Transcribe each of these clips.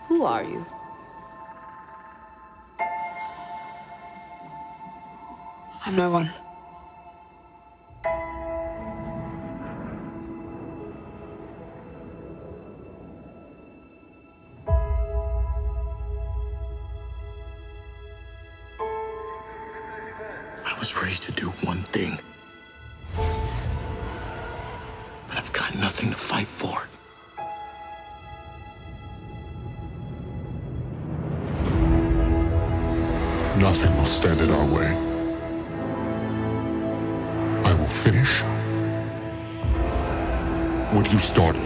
Who are you? I'm no one. I was raised to do one thing. But I've got nothing to fight for. Nothing will stand in our way. I will finish what you started.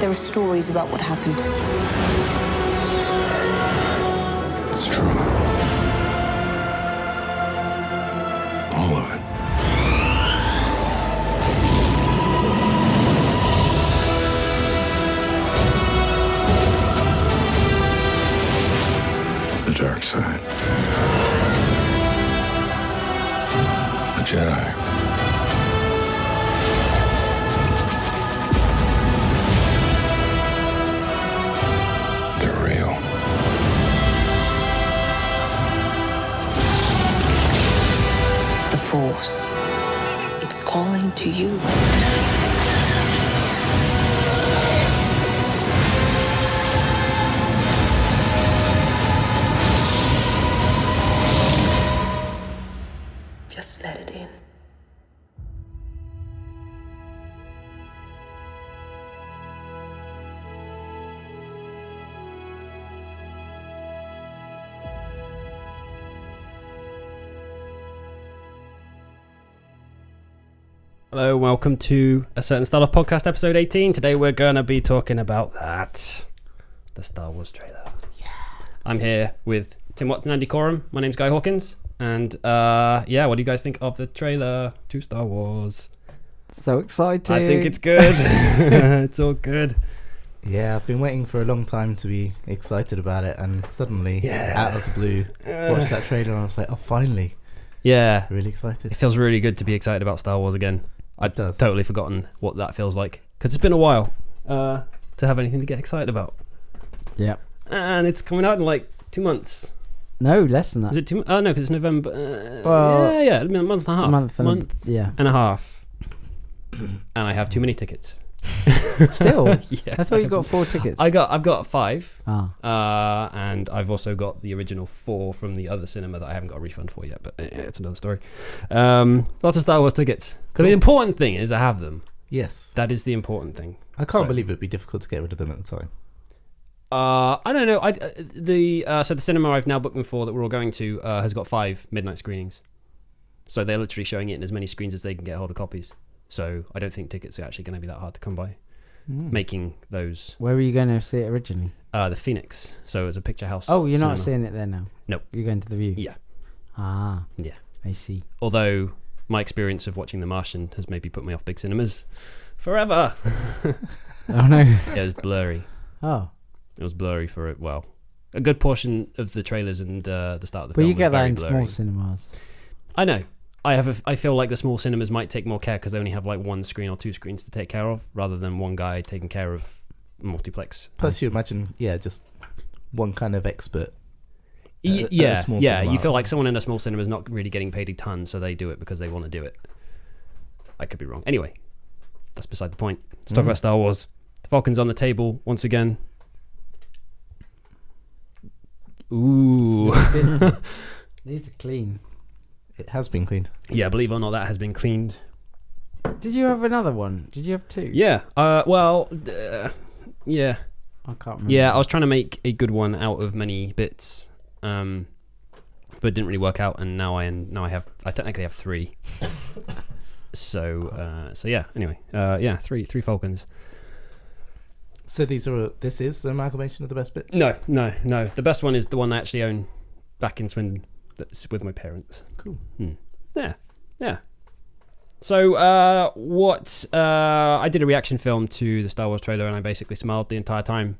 There are stories about what happened. It's true. All of it. The dark side. A Jedi. They're real. The Force. It's calling to you. Just let it in. Hello, welcome to A Certain Star Wars Podcast, episode 18. Today we're going to be talking about that. The Star Wars trailer. Yeah. I'm here with Tim Watson and Andy Coram. My name's Guy Hawkins. And what do you guys think of the trailer to Star Wars? So excited. I think it's good. It's all good. Yeah, I've been waiting for a long time to be excited about it, and suddenly, out of the blue, watched that trailer and I was like, oh, finally. Yeah. Really excited. It feels really good to be excited about Star Wars again. I'd does. totally forgotten what that feels like. Because it's been a while to have anything to get excited about. Yeah. And it's coming out in like 2 months. No, less than that. Is it 2 months? Oh, no, because it's November. Well, yeah, a month and a half. Month And a half. And I have too many tickets. Still? Yeah. I thought you got 4 tickets. I've got 5. Ah. And I've also got the original 4 from the other cinema that I haven't got a refund for yet, but it's another story. Lots of Star Wars tickets. Cool. The important thing is I have them. Yes. That is the important thing. I can't believe it'd be difficult to get rid of them at the time. I don't know. So the cinema I've now booked them for that we're all going to has got 5 midnight screenings. So they're literally showing it in as many screens as they can get hold of copies. So I don't think tickets are actually going to be that hard to come by. Making those. Where were you going to see it originally? The Phoenix. So it's a picture house. Oh, you're cinema. not seeing it there now? Nope. You're going to the View? Yeah. Ah. Yeah. I see. Although my experience of watching The Martian has maybe put me off big cinemas forever. Oh no. It was blurry. Oh. It was blurry for it. Well, a good portion of the trailers and the start of the But film you get was that very in blurry. small cinemas. I know. I feel like the small cinemas might take more care because they only have like 1 screen or 2 screens to take care of, rather than one guy taking care of multiplex. Plus, you imagine, just one kind of expert. Yeah. Cinema. You feel like someone in a small cinema is not really getting paid a ton, so they do it because they want to do it. I could be wrong. Anyway, that's beside the point. Let's talk about Star Wars. The Falcon's on the table once again. Ooh. These are clean. It has been cleaned. Yeah, believe it or not, that has been cleaned. Did you have another one? Did you have 2? Yeah. Yeah. I can't remember. Yeah, I was trying to make a good one out of many bits, but it didn't really work out. And now I technically have 3. so yeah. Anyway, 3 Falcons. So this is the amalgamation of the best bits? No. The best one is the one I actually own back in Swindon. That's with my parents. Cool. Yeah. So, I did a reaction film to the Star Wars trailer, and I basically smiled the entire time.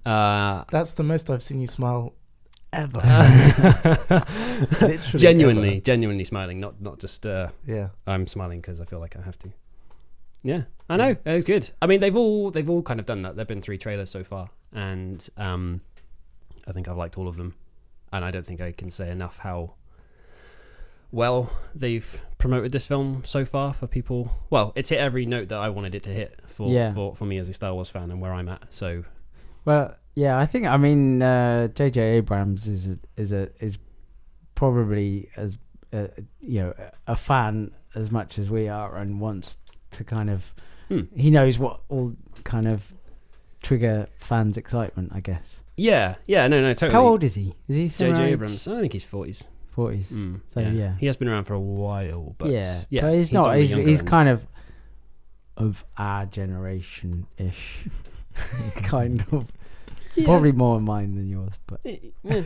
That's the most I've seen you smile ever. Literally genuinely smiling, not just Yeah. I'm smiling because I feel like I have to. Yeah, I know. It was good. I mean, they've all kind of done that. There've been 3 trailers so far, and I think I've liked all of them. And I don't think I can say enough how well they've promoted this film so far for people. Well, it's hit every note that I wanted it to hit for me as a Star Wars fan and where I'm at. So, well, yeah, I think J.J. Abrams is probably as a fan as much as we are, and wants to kind of he knows what all kind of trigger fans' excitement, I guess. Yeah, no, totally. How old is he? Is he J.J. Abrams? I think he's 40s. 40s. So yeah, he has been around for a while, but but he's not. He's kind of our generation ish, kind of. Yeah. Probably more mine than yours, but well,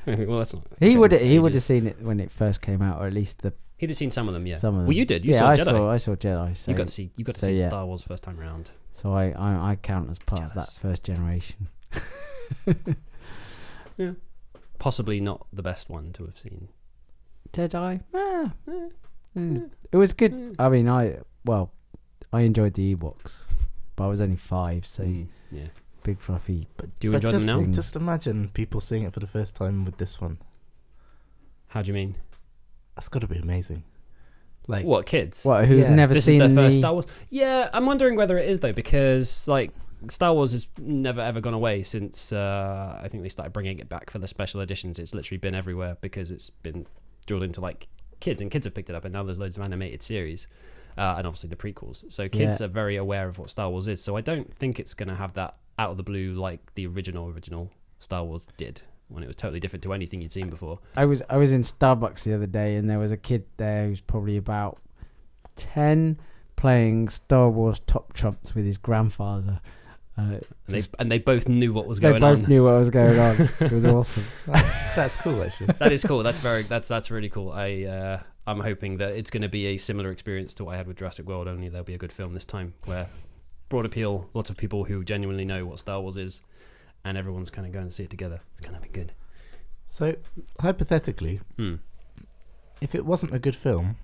that's not. He would have seen it when it first came out, or at least he'd have seen some of them. Yeah, some of them. Well, you did. You saw Jedi. I saw Jedi. So you got to see Star Wars first time around. So I count as part of that first generation. Yeah, possibly not the best one to have seen. Jedi. It was good. I mean, I enjoyed the Ewoks, but I was only 5, so yeah. Big fluffy. But do you enjoy them now? Just imagine people seeing it for the first time with this one. How do you mean? That's got to be amazing. Like what, kids? What, who've never this seen is their first Star Wars? Yeah, I'm wondering whether it is though, because like Star Wars has never ever gone away since I think they started bringing it back for the special editions. It's literally been everywhere because it's been drilled into like kids, and kids have picked it up, and now there's loads of animated series. And obviously the prequels. So kids are very aware of what Star Wars is. So I don't think it's going to have that out of the blue like the original Star Wars did, when it was totally different to anything you'd seen before. I was in Starbucks the other day, and there was a kid there who's probably about 10 playing Star Wars Top Trumps with his grandfather. They both knew what was going on. They both knew what was going on. It was awesome. That's cool, actually. That is cool. That's really cool. I'm hoping that it's going to be a similar experience to what I had with Jurassic World, only there'll be a good film this time, where broad appeal, lots of people who genuinely know what Star Wars is, and everyone's kind of going to see it together. It's going to be good. So, hypothetically, if it wasn't a good film...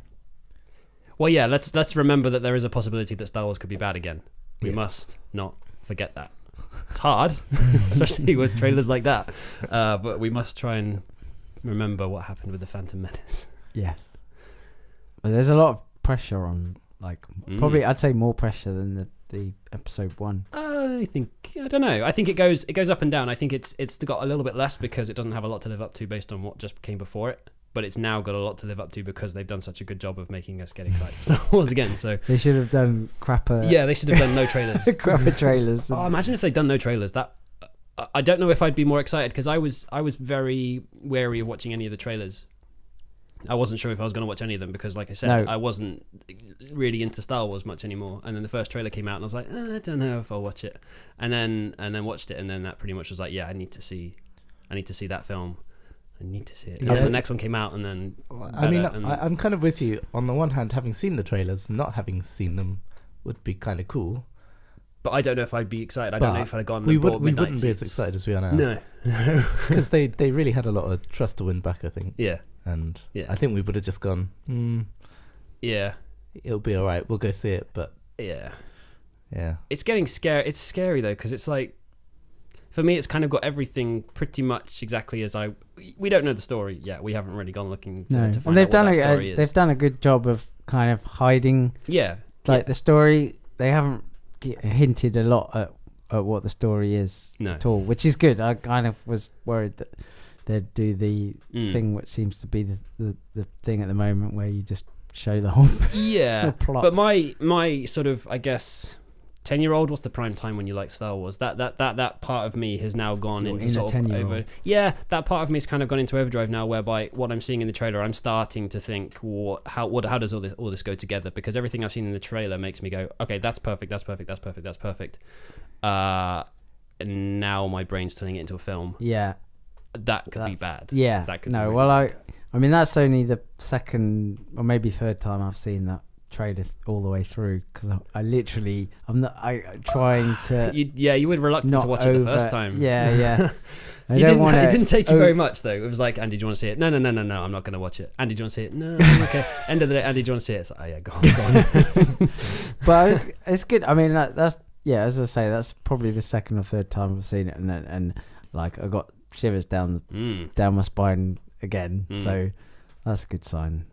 Well, yeah, let's remember that there is a possibility that Star Wars could be bad again. We must not forget that. It's hard, especially with trailers like that, but we must try and remember what happened with The Phantom Menace. Yes. But there's a lot of pressure on, like, probably I'd say more pressure than the episode 1. I don't know. I think it goes up and down. I think it's got a little bit less because it doesn't have a lot to live up to based on what just came before it. But it's now got a lot to live up to because they've done such a good job of making us get excited for Star Wars again. So they should have done crapper. Yeah, they should have done no trailers. Crapper trailers. Oh, imagine if they'd done no trailers. That I don't know if I'd be more excited, because I was very wary of watching any of the trailers. I wasn't sure if I was going to watch any of them because, like I said, I wasn't really into Star Wars much anymore. And then the first trailer came out, and I was like, I don't know if I'll watch it. And then watched it, and then that pretty much was like, yeah, I need to see that film. I need to see it. Yeah. And the next one came out, and then I'm kind of with you. On the one hand, having seen the trailers, not having seen them would be kind of cool. But I don't know if I'd be excited. I don't know if I'd have gone. We wouldn't be as excited as we are now. No, because they really had a lot of trust to win back, I think. Yeah. And I think we would have just gone, yeah, it'll be all right, we'll go see it. But yeah, it's getting scary. It's scary though, because it's like, for me, it's kind of got everything pretty much exactly as we don't know the story yet. We haven't really gone looking to find out what that story is. They've done a good job of kind of hiding the story. They haven't hinted a lot at what the story is at all, which is good. I kind of was worried that they'd do the thing which seems to be the thing at the moment, where you just show the whole thing. Yeah, plot. But my sort of, I guess, 10-year-old, what's the prime time when you like Star Wars? That part of me has now gone into sort of over. Yeah, that part of me has kind of gone into overdrive now, whereby what I'm seeing in the trailer, I'm starting to think, how does all this go together? Because everything I've seen in the trailer makes me go, okay, that's perfect. And now my brain's turning it into a film. Yeah. That could be bad. Yeah. That could no, be well, bad. I mean, that's only the second or maybe third time I've seen that trailer all the way through, because I'm trying to. You were reluctant to watch it the first time. Yeah. I don't want to. It didn't take you very much though. It was like, Andy, do you want to see it? No, I'm not going to watch it. Andy, do you want to see it? No, I'm okay. End of the day, Andy, do you want to see it? It's like, oh yeah, go on. But it's good. I mean, that's as I say, that's probably the second or third time I've seen it, and like I got shivers down my spine again. So that's a good sign.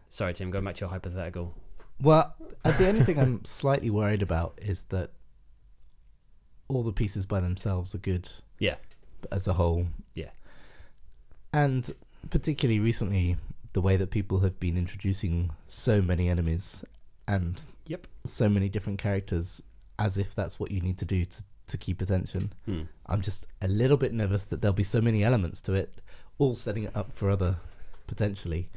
Sorry, Tim, going back to your hypothetical. Well, the only thing I'm slightly worried about is that all the pieces by themselves are good. Yeah. As a whole. Yeah. And particularly recently, the way that people have been introducing so many enemies and so many different characters as if that's what you need to do to keep attention. I'm just a little bit nervous that there'll be so many elements to it, all setting it up for other potentially,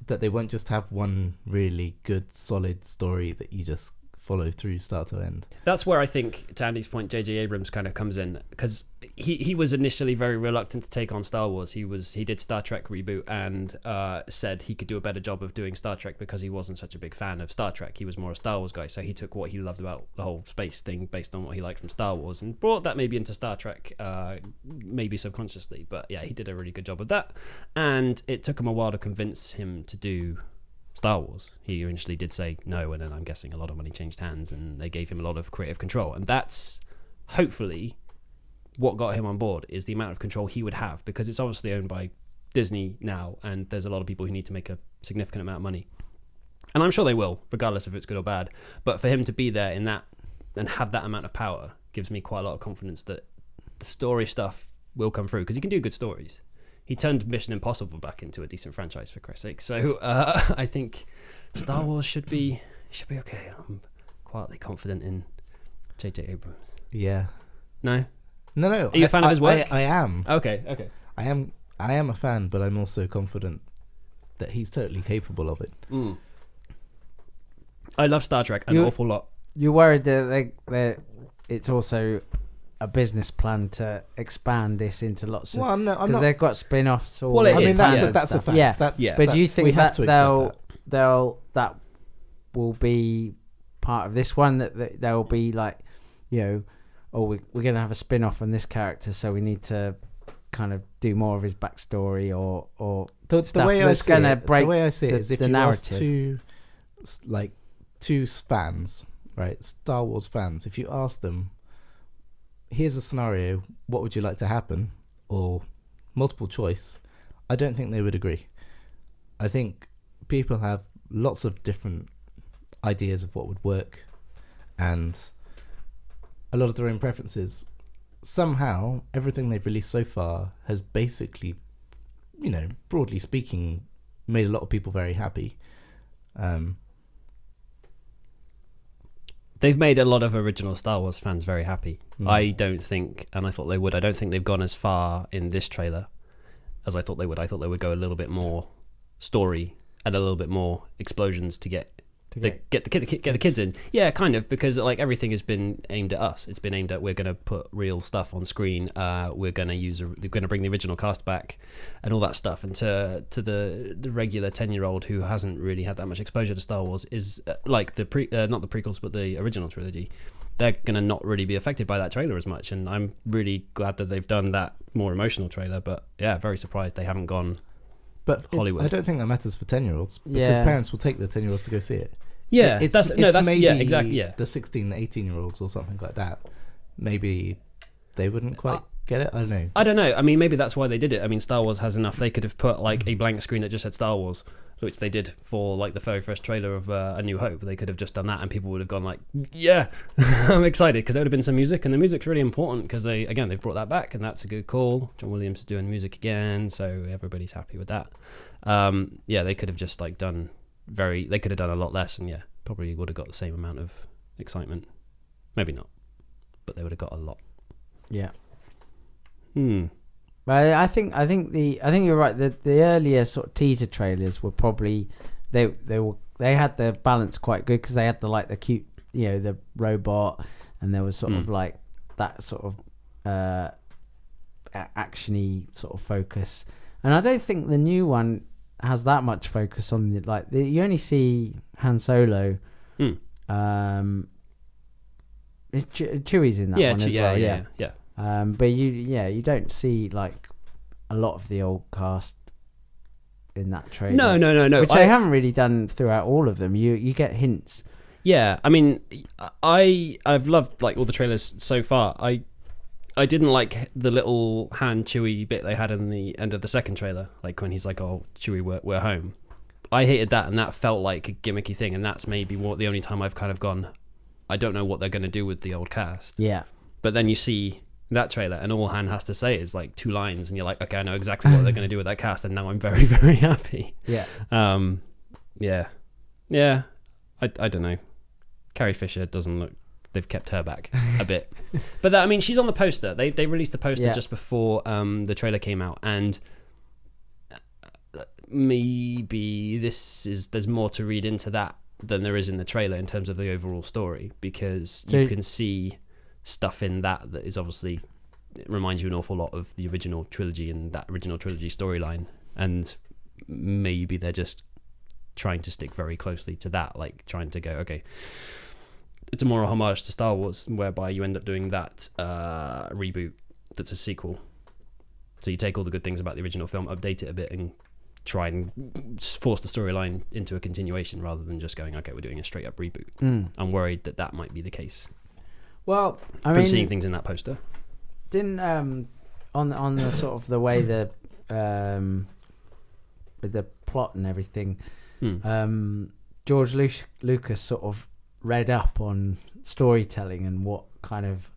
that they won't just have one really good, solid story that you just follow through start to end. That's where I think, to Andy's point, J.J. Abrams kind of comes in, because he was initially very reluctant to take on Star Wars. He did Star Trek reboot and said he could do a better job of doing Star Trek because he wasn't such a big fan of Star Trek. He was more a Star Wars guy, so he took what he loved about the whole space thing based on what he liked from Star Wars and brought that maybe into Star Trek, maybe subconsciously. But yeah, he did a really good job of that, and it took him a while to convince him to do Star Wars. He initially did say no, and then I'm guessing a lot of money changed hands and they gave him a lot of creative control, and that's hopefully what got him on board, is the amount of control he would have, because it's obviously owned by Disney now, and there's a lot of people who need to make a significant amount of money, and I'm sure they will, regardless if it's good or bad. But for him to be there in that and have that amount of power gives me quite a lot of confidence that the story stuff will come through, because he can do good stories. He turned Mission Impossible back into a decent franchise, for Christ's sake. So I think Star Wars should be okay. I'm quietly confident in J.J. Abrams. Yeah. No. Are you a fan of his work? I am. Okay. I am a fan, but I'm also confident that he's totally capable of it. I love Star Trek an awful lot. You're worried that it's also a business plan to expand this into lots of... Well, no, because they've got spin-offs. Well, that's a fact. Yeah. But do you think that will be part of this one, that they'll be like, we're going to have a spin-off on this character, so we need to kind of do more of his backstory or the way I see it is if you ask two fans, right, Star Wars fans, if you ask them, here's a scenario, what would you like to happen, or multiple choice, I don't think they would agree. I think people have lots of different ideas of what would work and a lot of their own preferences. Somehow everything they've released so far has basically, broadly speaking, made a lot of people very happy. They've made a lot of original Star Wars fans very happy. I don't think, and I thought they would, I don't think they've gone as far in this trailer as I thought they would. I thought they would go a little bit more story and a little bit more explosions to get the kids in. Yeah, kind of, because like everything has been aimed at us. It's been aimed at, we're going to put real stuff on screen. We're going to bring the original cast back and all that stuff. And to the regular 10-year-old who hasn't really had that much exposure to Star Wars, is like not the prequels but the original trilogy, they're going to not really be affected by that trailer as much. And I'm really glad that they've done that more emotional trailer. But yeah, very surprised they haven't gone Hollywood. I don't think that matters for 10-year-olds, because parents will take their 10-year-olds to go see it. Yeah, it's maybe the 16, 18-year-olds or something like that. Maybe they wouldn't quite get it. I don't know. I mean, maybe that's why they did it. I mean, Star Wars has enough. They could have put like a blank screen that just said Star Wars, which they did for like the very first trailer of A New Hope. They could have just done that, and people would have gone like, "Yeah, I'm excited," because there would have been some music, and the music's really important because they've brought that back, and that's a good call. John Williams is doing music again, so everybody's happy with that. They could have just like done. They could have done a lot less, and probably would have got the same amount of excitement. Maybe not, but they would have got a lot. Yeah. But I think you're right. The earlier sort of teaser trailers were probably they had the balance quite good, because they had the cute, the robot, and there was sort of like that sort of actiony sort of focus. And I don't think the new one has that much focus on you only see Han Solo. Chewie's in that one as well. Yeah. But you don't see like a lot of the old cast in that trailer. No. Which they haven't really done throughout all of them. You get hints. Yeah, I mean, I've loved like all the trailers so far. I didn't like the little Han Chewie bit they had in the end of the second trailer, like when he's like, "Oh, Chewie, we're home." I hated that, and that felt like a gimmicky thing, and that's maybe the only time I've kind of gone, I don't know what they're going to do with the old cast. Yeah. But then you see that trailer, and all Han has to say is like 2 lines, and you're like, okay, I know exactly what they're going to do with that cast, and now I'm very, very happy. Yeah. Yeah. I don't know. Carrie Fisher doesn't look. They've kept her back a bit, but I mean, she's on the poster. They released the poster just before the trailer came out, and maybe there's more to read into that than there is in the trailer in terms of the overall story, because you can see stuff in that is obviously, it reminds you an awful lot of the original trilogy and that original trilogy storyline, and maybe they're just trying to stick very closely to that, like trying to go, okay, it's a more homage to Star Wars, whereby you end up doing that reboot that's a sequel. So you take all the good things about the original film, update it a bit, and try and force the storyline into a continuation rather than just going, okay, we're doing a straight up reboot. I'm worried that might be the case. Well, I from mean, seeing things in that poster. Didn't on the sort of the way the with the plot and everything, George Lucas sort of read up on storytelling and what kind of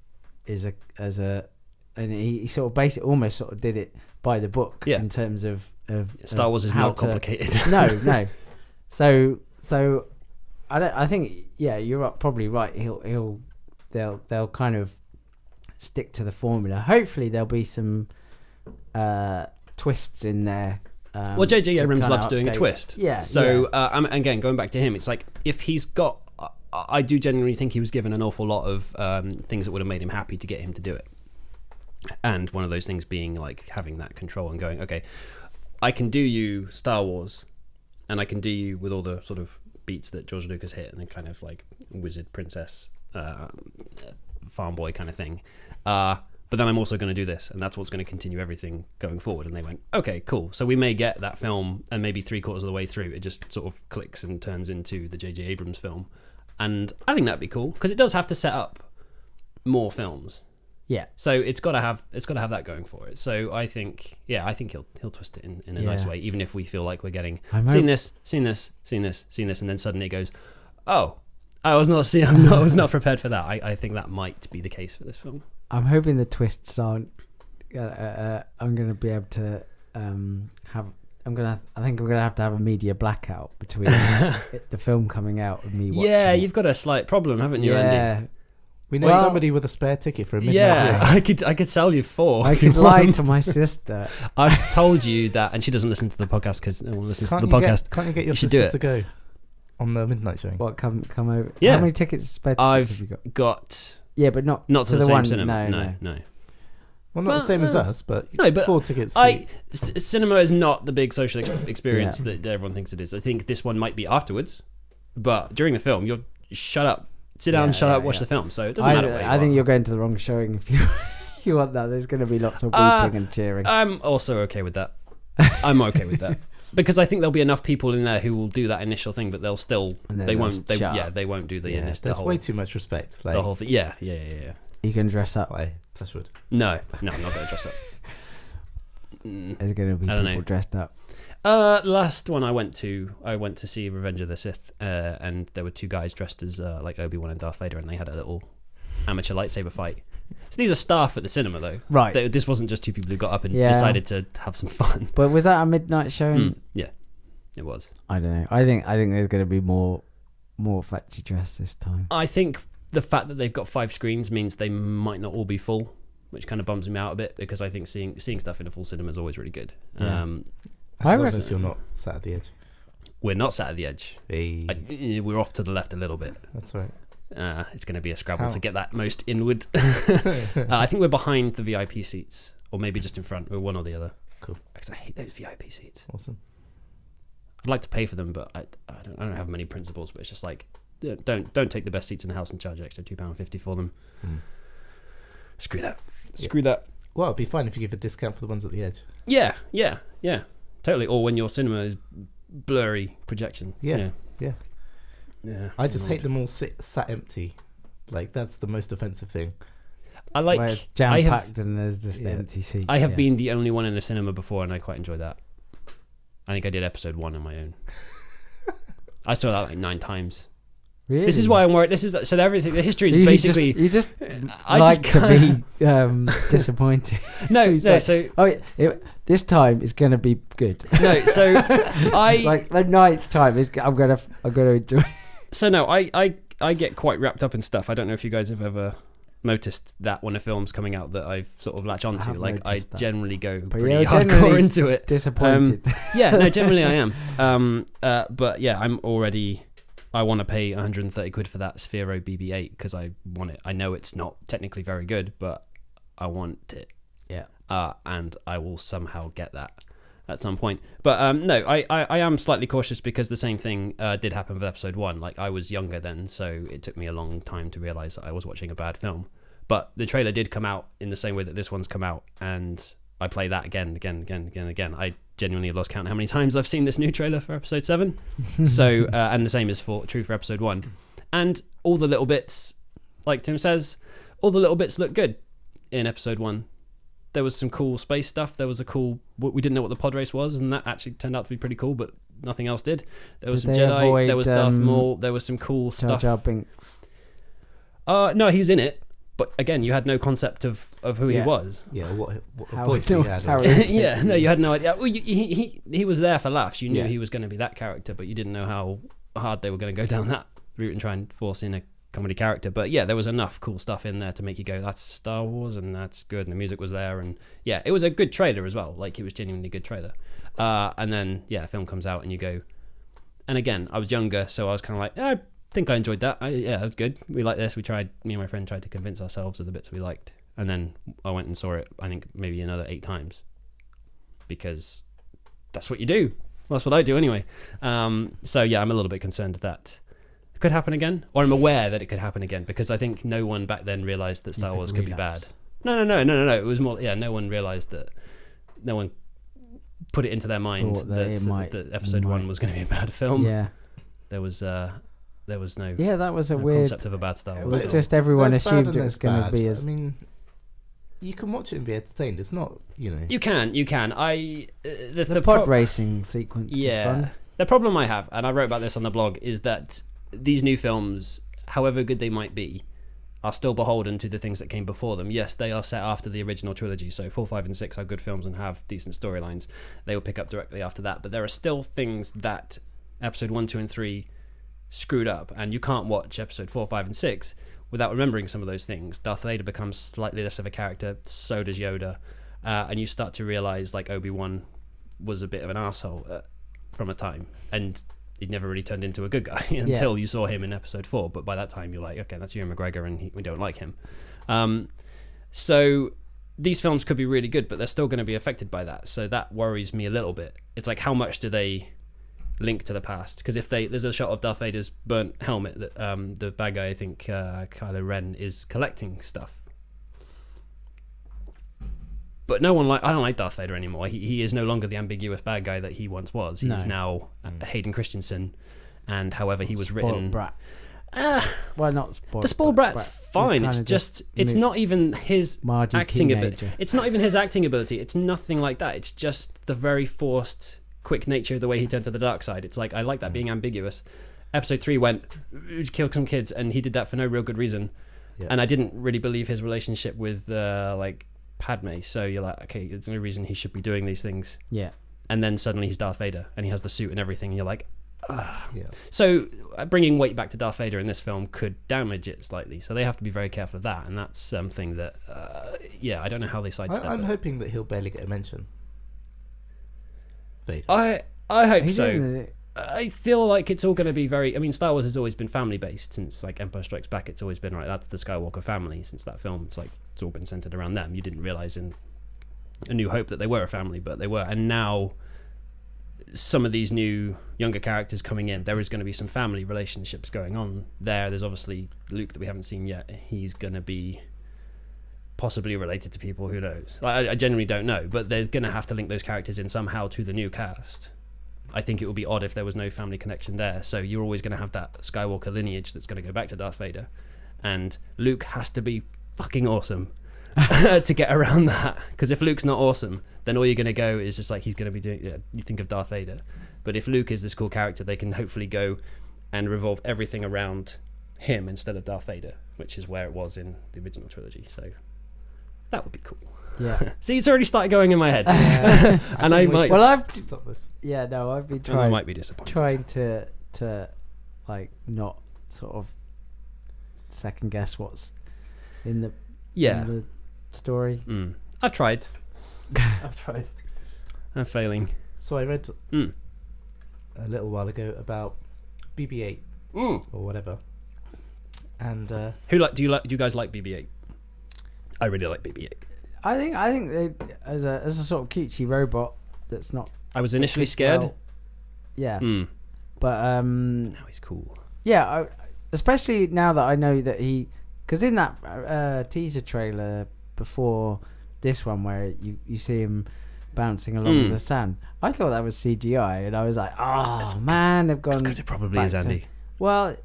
is and he sort of basically almost sort of did it by the book in terms of Star Wars is not complicated. No. So I think you're probably right. They'll kind of stick to the formula. Hopefully there'll be some twists in there. Well, J.J. Abrams loves doing a twist. Yeah. So again, going back to him, it's like if he's got, I do genuinely think he was given an awful lot of things that would have made him happy to get him to do it. And one of those things being like having that control and going, okay, I can do you Star Wars, and I can do you with all the sort of beats that George Lucas hit, and then kind of like wizard, princess, farm boy kind of thing. But then I'm also going to do this, and that's what's going to continue everything going forward. And they went, okay, cool. So we may get that film, and maybe 3/4 of the way through, it just sort of clicks and turns into the J.J. Abrams film. And I think that'd be cool, because it does have to set up more films. Yeah. So it's got to have that going for it. So I think he'll twist it in a nice way, even if we feel like we're getting seen this, and then suddenly it goes, oh, I was not prepared for that. I think that might be the case for this film. I'm hoping the twists aren't. I'm going to be able to have. I think I'm gonna have to have a media blackout between the film coming out and me watching. Yeah, you've got a slight problem, haven't you, Andy? We know somebody with a spare ticket for a midnight. Yeah, I could sell you 4. I could lie to my sister. I've told you that, and she doesn't listen to the podcast because no one listens to the podcast. Can't you get your sister to go on the midnight showing? What, come over? Yeah. How many spare tickets have you got? Yeah, but not to the same one, cinema. No. Well, not the same as us, but 4 tickets. Cinema is not the big social experience that everyone thinks it is. I think this one might be afterwards, but during the film, you're shut up. Sit down, shut up, watch the film. So it doesn't matter. I think you're going to the wrong showing if you want that. There's going to be lots of weeping and cheering. I'm also okay with that. I'm okay with that because I think there'll be enough people in there who will do that initial thing, but they'll still they won't do the initial. There's way too much respect. Like, the whole thing. Yeah. You can dress up. Touchwood. No, I'm not going to dress up. There's going to be people dressed up. Last one I went to see Revenge of the Sith, and there were 2 guys dressed as like Obi-Wan and Darth Vader, and they had a little amateur lightsaber fight. So these are staff at the cinema, though. Right. This wasn't just 2 people who got up and decided to have some fun. But was that a midnight showing? Yeah, it was. I don't know. I think there's going to be more fancy dress this time. I think the fact that they've got 5 screens means they might not all be full, which kind of bums me out a bit, because I think seeing stuff in a full cinema is always really good. Yeah. As long as you're not sat at the edge. We're not sat at the edge. Hey. We're off to the left a little bit. That's right. It's going to be a scrabble to get that most inward. I think we're behind the VIP seats, or maybe just in front. We're one or the other. Cool. Because I hate those VIP seats. Awesome. I'd like to pay for them, but I don't have many principles. But it's just like, don't take the best seats in the house and charge extra £2.50 for them. Screw that. screw that. Well, it'd be fine if you give a discount for the ones at the edge. Yeah, totally. Or when your cinema is blurry projection. Yeah. I just Lord. hate them all sat empty. Like, that's the most offensive thing. I Where like it's jam-packed and there's just empty seats. I have been the only one in a cinema before, and I quite enjoy that. I think I did episode 1 on my own. I saw that like 9 times. Really? This is why I'm worried. This is so everything. The history is basically. You just I like just to be disappointed. No. Like, So this time is gonna be good. no. So I like the 9th time is I'm gonna enjoy. So no, I get quite wrapped up in stuff. I don't know if you guys have ever noticed that when a film's coming out that I sort of latch onto. Like I generally go pretty hardcore into it. Disappointed. Generally I am. But yeah, I want to pay 130 quid for that Sphero BB-8 because I want it. I know it's not technically very good, but I want it. Yeah. And I will somehow get that at some point. But no, I am slightly cautious because the same thing did happen with episode 1. Like, I was younger then, so it took me a long time to realise that I was watching a bad film. But the trailer did come out in the same way that this one's come out, and I play that again. I genuinely have lost count how many times I've seen this new trailer for episode 7. So, and the same is true for episode 1. And all the little bits, like Tim says, all the little bits look good in episode 1. There was some cool space stuff. There was we didn't know what the pod race was, and that actually turned out to be pretty cool, but nothing else did. There was some Jedi, there was Darth Maul, there was some cool stuff. Jar Jar Binks. No, he was in it, but again, you had no concept of who he was. Yeah, what How voice he- he had. how he- Yeah, no, you had no idea. Well, he was there for laughs. You knew he was going to be that character, but you didn't know how hard they were going to go down that route and try and force in a comedy character. But yeah, there was enough cool stuff in there to make you go, that's Star Wars, and that's good, and the music was there, and yeah, it was a good trailer as well. Like, it was genuinely a good trailer. And then the film comes out and you go, and again, I was younger, so I was kind of like, I think I enjoyed that. That was good. We liked this. Me and my friend tried to convince ourselves of the bits we liked, and then I went and saw it, I think maybe another 8 times, because that's what you do. Well, that's what I do anyway. So yeah, I'm a little bit concerned that could happen again, or I'm aware that it could happen again, because I think no one back then realized that Star Wars could be bad. No. It was more, no one realized that. No one put it into their mind that episode 1 was going to be a bad film. Yeah. There was no. Yeah, that was a weird concept of a bad Star Wars. It was just everyone That's assumed bad it and was it's going to bad. be as. I mean, you can watch it and be entertained. It's not, You can. The pod racing sequence is fun. The problem I have, and I wrote about this on the blog, is that these new films, however good they might be, are still beholden to the things that came before them. Yes, they are set after the original trilogy, so 4, 5, and 6 are good films and have decent storylines. They will pick up directly after that, but there are still things that episode 1, 2, and 3 screwed up, and you can't watch episode 4, 5, and 6 without remembering some of those things. Darth Vader becomes slightly less of a character, so does Yoda, and you start to realise, like, Obi-Wan was a bit of an arsehole from a time, and he'd never really turned into a good guy until you saw him in episode 4. But by that time, you're like, okay, that's Ewan McGregor, and we don't like him. So these films could be really good, but they're still going to be affected by that. So that worries me a little bit. It's like, how much do they link to the past? Because if there's a shot of Darth Vader's burnt helmet that the bad guy, I think Kylo Ren, is collecting stuff. But I don't like Darth Vader anymore. He is no longer the ambiguous bad guy that he once was. He is now Hayden Christensen, and however he was written. Brat. Well, not spoiled. The spoiled brat's fine. It's just it's not even his Margie acting ability. teenager. It's not even his acting ability. It's nothing like that. It's just the very forced, quick nature of the way he turned to the dark side. It's like, I like that being ambiguous. Episode 3 went, killed some kids, and he did that for no real good reason. Yeah. And I didn't really believe his relationship with Padme, so you're like, okay, there's no reason he should be doing these things. Yeah. And then suddenly he's Darth Vader, and he has the suit and everything, and you're like, ah. Yeah. So bringing weight back to Darth Vader in this film could damage it slightly, so they have to be very careful of that, and that's something that, I don't know how they sidestep I'm it. hoping that he'll barely get a mention. Vader. I hope He's so. in it. I feel like it's all going to be very... I mean, Star Wars has always been family-based. Since, like, Empire Strikes Back, it's always been, right, that's the Skywalker family. Since that film, it's all been centered around them. You didn't realise in A New Hope that they were a family, but they were. And now, some of these new, younger characters coming in, there is going to be some family relationships going on there. There's obviously Luke that we haven't seen yet. He's going to be possibly related to people. Who knows? Like, I genuinely don't know, but they're going to have to link those characters in somehow to the new cast. I think it would be odd if there was no family connection there. So you're always going to have that Skywalker lineage that's going to go back to Darth Vader. And Luke has to be fucking awesome to get around that. Because if Luke's not awesome, then all you're going to go is just like he's going to be doing... Yeah, you think of Darth Vader. But if Luke is this cool character, they can hopefully go and revolve everything around him instead of Darth Vader, which is where it was in the original trilogy. So that would be cool. Yeah. See, it's already started going in my head. Yeah. And I might... Well, I've... Stop this. Yeah, no, I've been I might be disappointed. trying to like, not sort of second guess what's in the story. I've tried. I'm failing. So I read a little while ago about BB-8 or whatever, and do you guys like BB-8? I really like BB-8. I think they, as a sort of cutesy robot that's not. I was initially scared. Yeah. But now he's cool. Yeah, especially now that I know that because in that teaser trailer before this one where you see him bouncing along the sand, I thought that was CGI, and I was like, man, they've gone. Because it probably is, Andy. Well,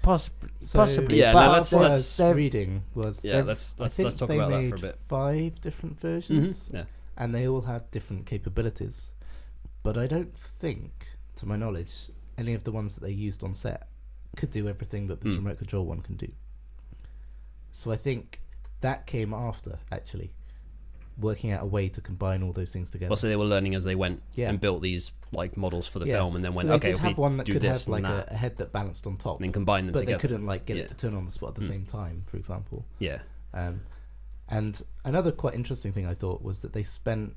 possibly. Yeah, but no, let's reading was. Yeah, let's talk about that for a bit. 5 different versions, yeah, and they all had different capabilities. But I don't think, to my knowledge, any of the ones that they used on set could do everything that this remote control one can do. So I think that came after, actually, working out a way to combine all those things together. Well, so they were learning as they went and built these like models for the film, and then went, they okay, did have one that could have like a head that balanced on top, and then combine them but together. they couldn't like get it to turn on the spot at the same time, for example. Yeah. And another quite interesting thing I thought was that they spent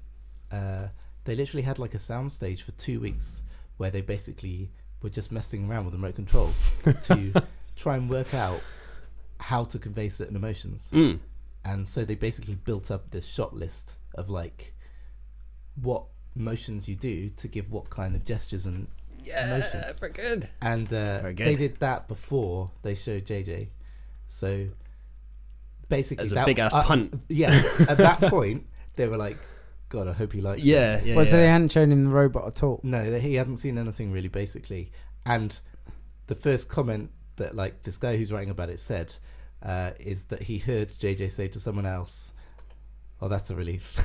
they literally had like a soundstage for 2 weeks where they basically were just messing around with the remote controls to try and work out how to convey certain emotions. And so they basically built up this shot list of like what motions you do to give what kind of gestures and emotions. Very good. And they did that before they showed JJ. So basically, as a big ass punt. Yeah, at that point they were like, God, I hope he likes it. Yeah. So they hadn't shown him the robot at all. No, he hadn't seen anything really, basically. And the first comment that like this guy who's writing about it said is that he heard JJ say to someone else, "Oh, that's a relief,"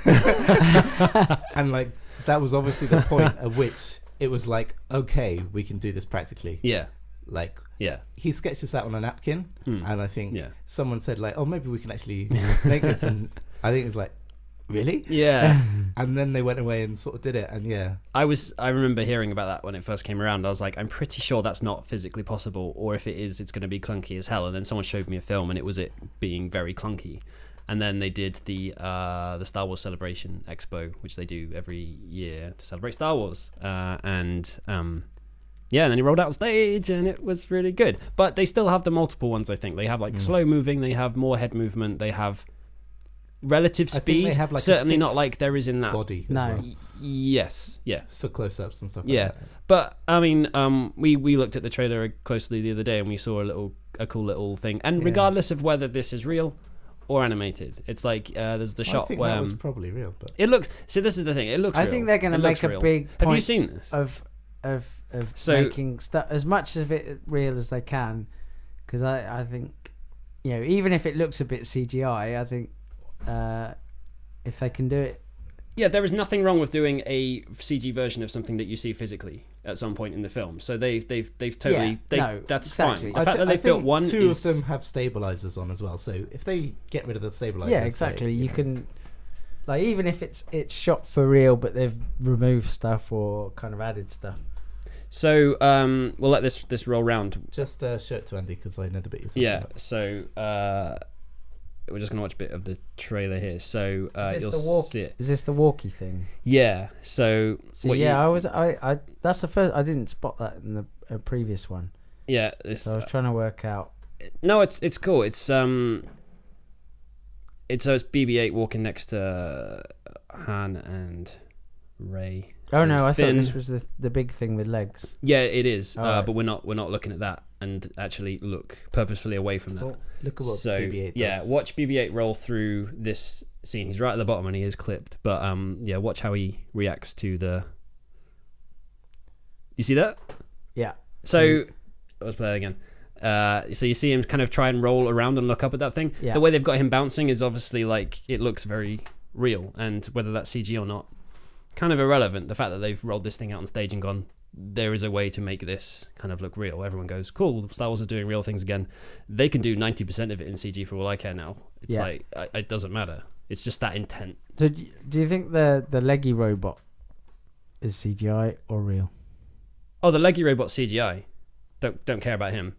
and like that was obviously the point at which it was like, okay, we can do this practically. Yeah. Like, yeah, he sketched this out on a napkin, and I think someone said like, "Oh, maybe we can actually make this," and I think it was like, really? Yeah. And then they went away and sort of did it, and I remember hearing about that when it first came around. I was like, I'm pretty sure that's not physically possible, or if it is, it's going to be clunky as hell. And then someone showed me a film, and it was it being very clunky. And then they did the Star Wars Celebration Expo, which they do every year to celebrate Star Wars. And then he rolled out on stage, and it was really good. But they still have the multiple ones, I think. They have like slow moving, they have more head movement, they have relative speed. They have, like, certainly not like there is in that body. No. As well. Yes. For close-ups and stuff. Like that. But I mean, we looked at the trailer closely the other day, and we saw a cool little thing. And regardless of whether this is real or animated, it's like there's the shot I think where that was probably real. But it looks. So this is the thing. It looks. I real. think they're going to make a real. big point. Have you seen this? Of making stuff as much of it real as they can, because I think, you know, even if it looks a bit CGI, I think if they can do it. Yeah, there is nothing wrong with doing a CG version of something that you see physically at some point in the film. So they've totally that's exactly. fine. The fact that they've built one, two of them have stabilizers on as well. So if they get rid of the stabilizers, exactly, you can, like, even if it's shot for real, but they've removed stuff or kind of added stuff. So we'll let this roll round. Just show it to Andy because I know the bit you're talking about. So we're just gonna watch a bit of the trailer here. So you'll see it. Is this the walkie thing? Yeah. So I that's the first. I didn't spot that in the previous one. Yeah. So I was trying to work out. No, it's cool. It's BB-8 walking next to Han and Rey. Oh no, I thought this was the big thing with legs. Yeah, it is. Right. But we're not looking at that. and actually look purposefully away from that. Well, look at what So BB-8 does. yeah, watch BB-8 roll through this scene. He's right at the bottom and he is clipped, but yeah, watch how he reacts to the. You see that? Yeah. So let's play that again. So you see him kind of try and roll around and look up at that thing. Yeah. The way they've got him bouncing is obviously like it looks very real, and whether that's CG or not, kind of irrelevant. The fact that they've rolled this thing out on stage and gone, there is a way to make this kind of look real. Everyone goes, cool, Star Wars is doing real things again. They can do 90% of it in CG for all I care now. It's like, it doesn't matter. It's just that intent. So do you think the leggy robot is CGI or real? Oh, the leggy robot CGI. Don't care about him.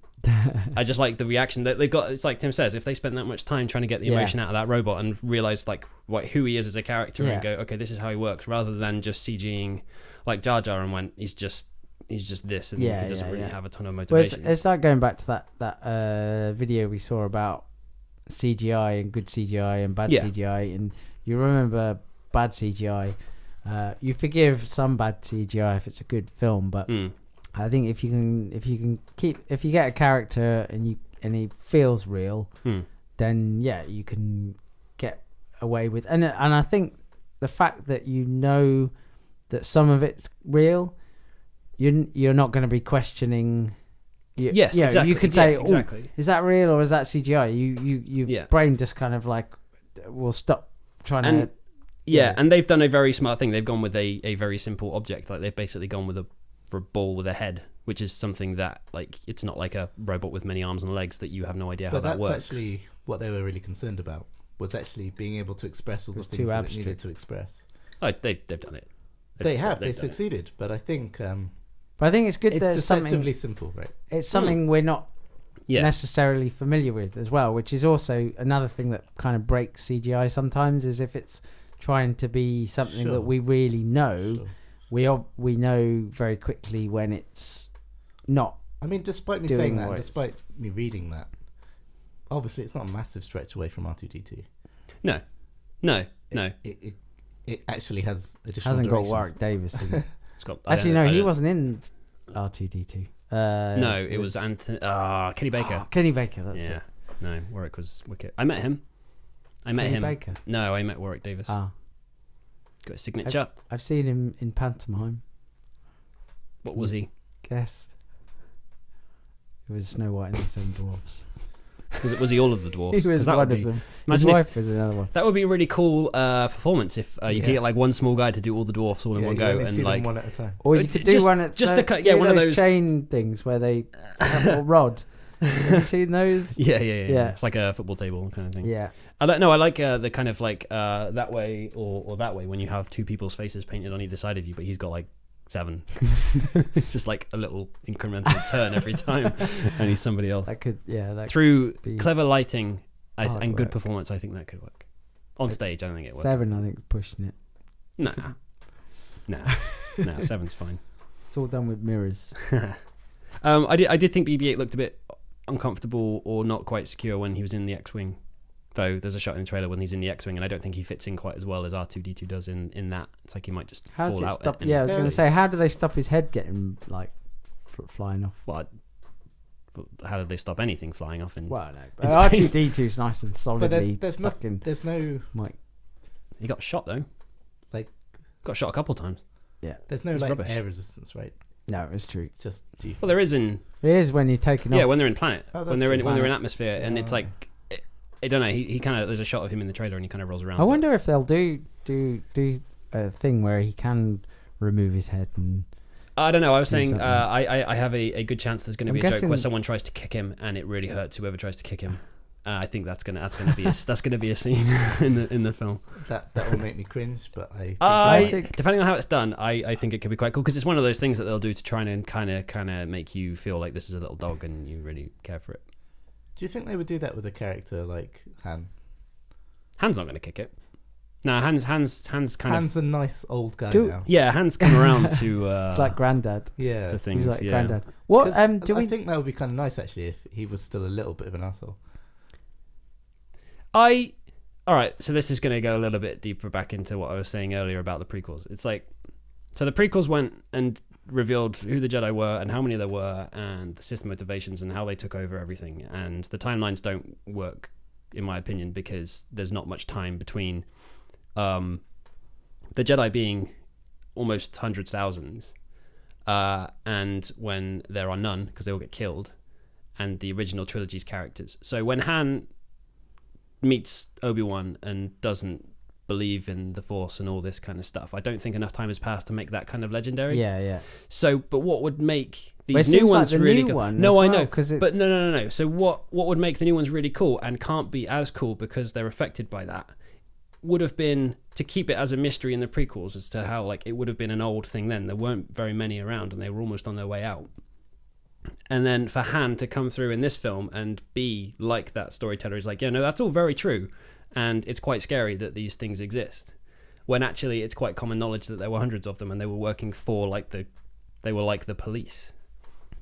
I just like the reaction that they've got. It's like Tim says, if they spend that much time trying to get the emotion out of that robot and realize like who he is as a character and go, okay, this is how he works, rather than just CGing like Jar Jar and went, he's just this, and he doesn't really have a ton of motivation. Well, it's like going back to that video we saw about CGI and good CGI and bad CGI, and you remember bad CGI. You forgive some bad CGI if it's a good film, but I think if you get a character and he feels real, then you can get away with. And I think the fact that you know that some of it's real, you're not going to be questioning. Exactly. You could say, exactly. Is that real or is that CGI? Your brain just kind of like will stop trying to. Yeah, and they've done a very smart thing. They've gone with a very simple object. Like they've basically gone with a ball with a head, which is something that like it's not like a robot with many arms and legs that you have no idea how that works. But that's actually what they were really concerned about, was actually being able to express all the things that it needed to express. Oh, they've done it. They succeeded, but I think. But I think it's good it's that deceptively simple, right? It's something we're not necessarily familiar with as well, which is also another thing that kind of breaks CGI sometimes, is if it's trying to be something that we really know. We know very quickly when it's not. I mean, despite me saying that, despite me reading that, obviously it's not a massive stretch away from R2-D2. No. It actually has additional. Hasn't directions. got Warwick Davis in it. It's got, actually, no, he wasn't in R2-D2. No, it was Kenny Baker. Oh, Kenny Baker, that's it. No, Warwick was wicked. I met him. Kenny Baker? No, I met Warwick Davis. Got a signature. I've seen him in pantomime. What was he? Guess. It was Snow White and the Seven Dwarfs. Was he all of the dwarfs? He was one of them. His wife was another one. That would be a really cool performance if you could get like one small guy to do all the dwarfs all in one go, and like one at a time. Or you could do one at one of those chain things where they have a rod. Have you seen those? Yeah. It's like a football table kind of thing. Yeah. I like the kind of like that way or that way when you have two people's faces painted on either side of you, but he's got like 7. It's just like a little incremental turn every time, and he's somebody else. That could, through clever lighting and good performance, I think that could work. On stage, I don't think it works. 7, I think, pushing it. Nah, 7's fine. It's all done with mirrors. I did think BB-8 looked a bit uncomfortable or not quite secure when he was in the X-Wing. Though there's a shot in the trailer when he's in the X-Wing, and I don't think he fits in quite as well as R2-D2 does in that. It's like he might just fall out. I was going to say, how do they stop his head getting like flying off? Well, how did they stop anything flying off? Well, no. R2-D2's nice and solidly. But there's no. Mike. He got shot though. Like, got shot a couple times. Yeah. There's no like air resistance, right? No, it's true. It's just. Well, there is in. It is when you're taking off. Yeah, when they're in planet, when they're in atmosphere, and it's like. I don't know. He kind of, there's a shot of him in the trailer, and he kind of rolls around. I wonder if they'll do a thing where he can remove his head. And I don't know. I was saying I have a good chance there's going to be a joke where someone tries to kick him, and it really hurts whoever tries to kick him. I think that's gonna be a scene in the film. That will make me cringe, but I think depending on how it's done, I think it could be quite cool because it's one of those things that they'll do to try and kind of make you feel like this is a little dog and you really care for it. Do you think they would do that with a character like Han? Han's not going to kick it. No, Han's Han's a nice old guy now. Yeah, Han's come around to like granddad. Yeah, to things. He's like granddad. What? I think that would be kind of nice actually if he was still a little bit of an asshole. All right. So this is going to go a little bit deeper back into what I was saying earlier about the prequels. It's like, so the prequels went and revealed who the Jedi were and how many there were and the system motivations and how they took over everything. And the timelines don't work, in my opinion, because there's not much time between the Jedi being almost hundreds, thousands, and when there are none, because they all get killed, and the original trilogy's characters. So when Han meets Obi-Wan and doesn't believe in the Force and all this kind of stuff, I don't think enough time has passed to make that kind of legendary. Yeah. So, but what would make these new ones really cool? No, I know, but no. So what would make the new ones really cool and can't be as cool because they're affected by that would have been to keep it as a mystery in the prequels as to how like it would have been an old thing then. There weren't very many around and they were almost on their way out. And then for Han to come through in this film and be like that storyteller is like, yeah, no, that's all very true. And it's quite scary that these things exist. When actually it's quite common knowledge that there were hundreds of them and they were working for they were like the police.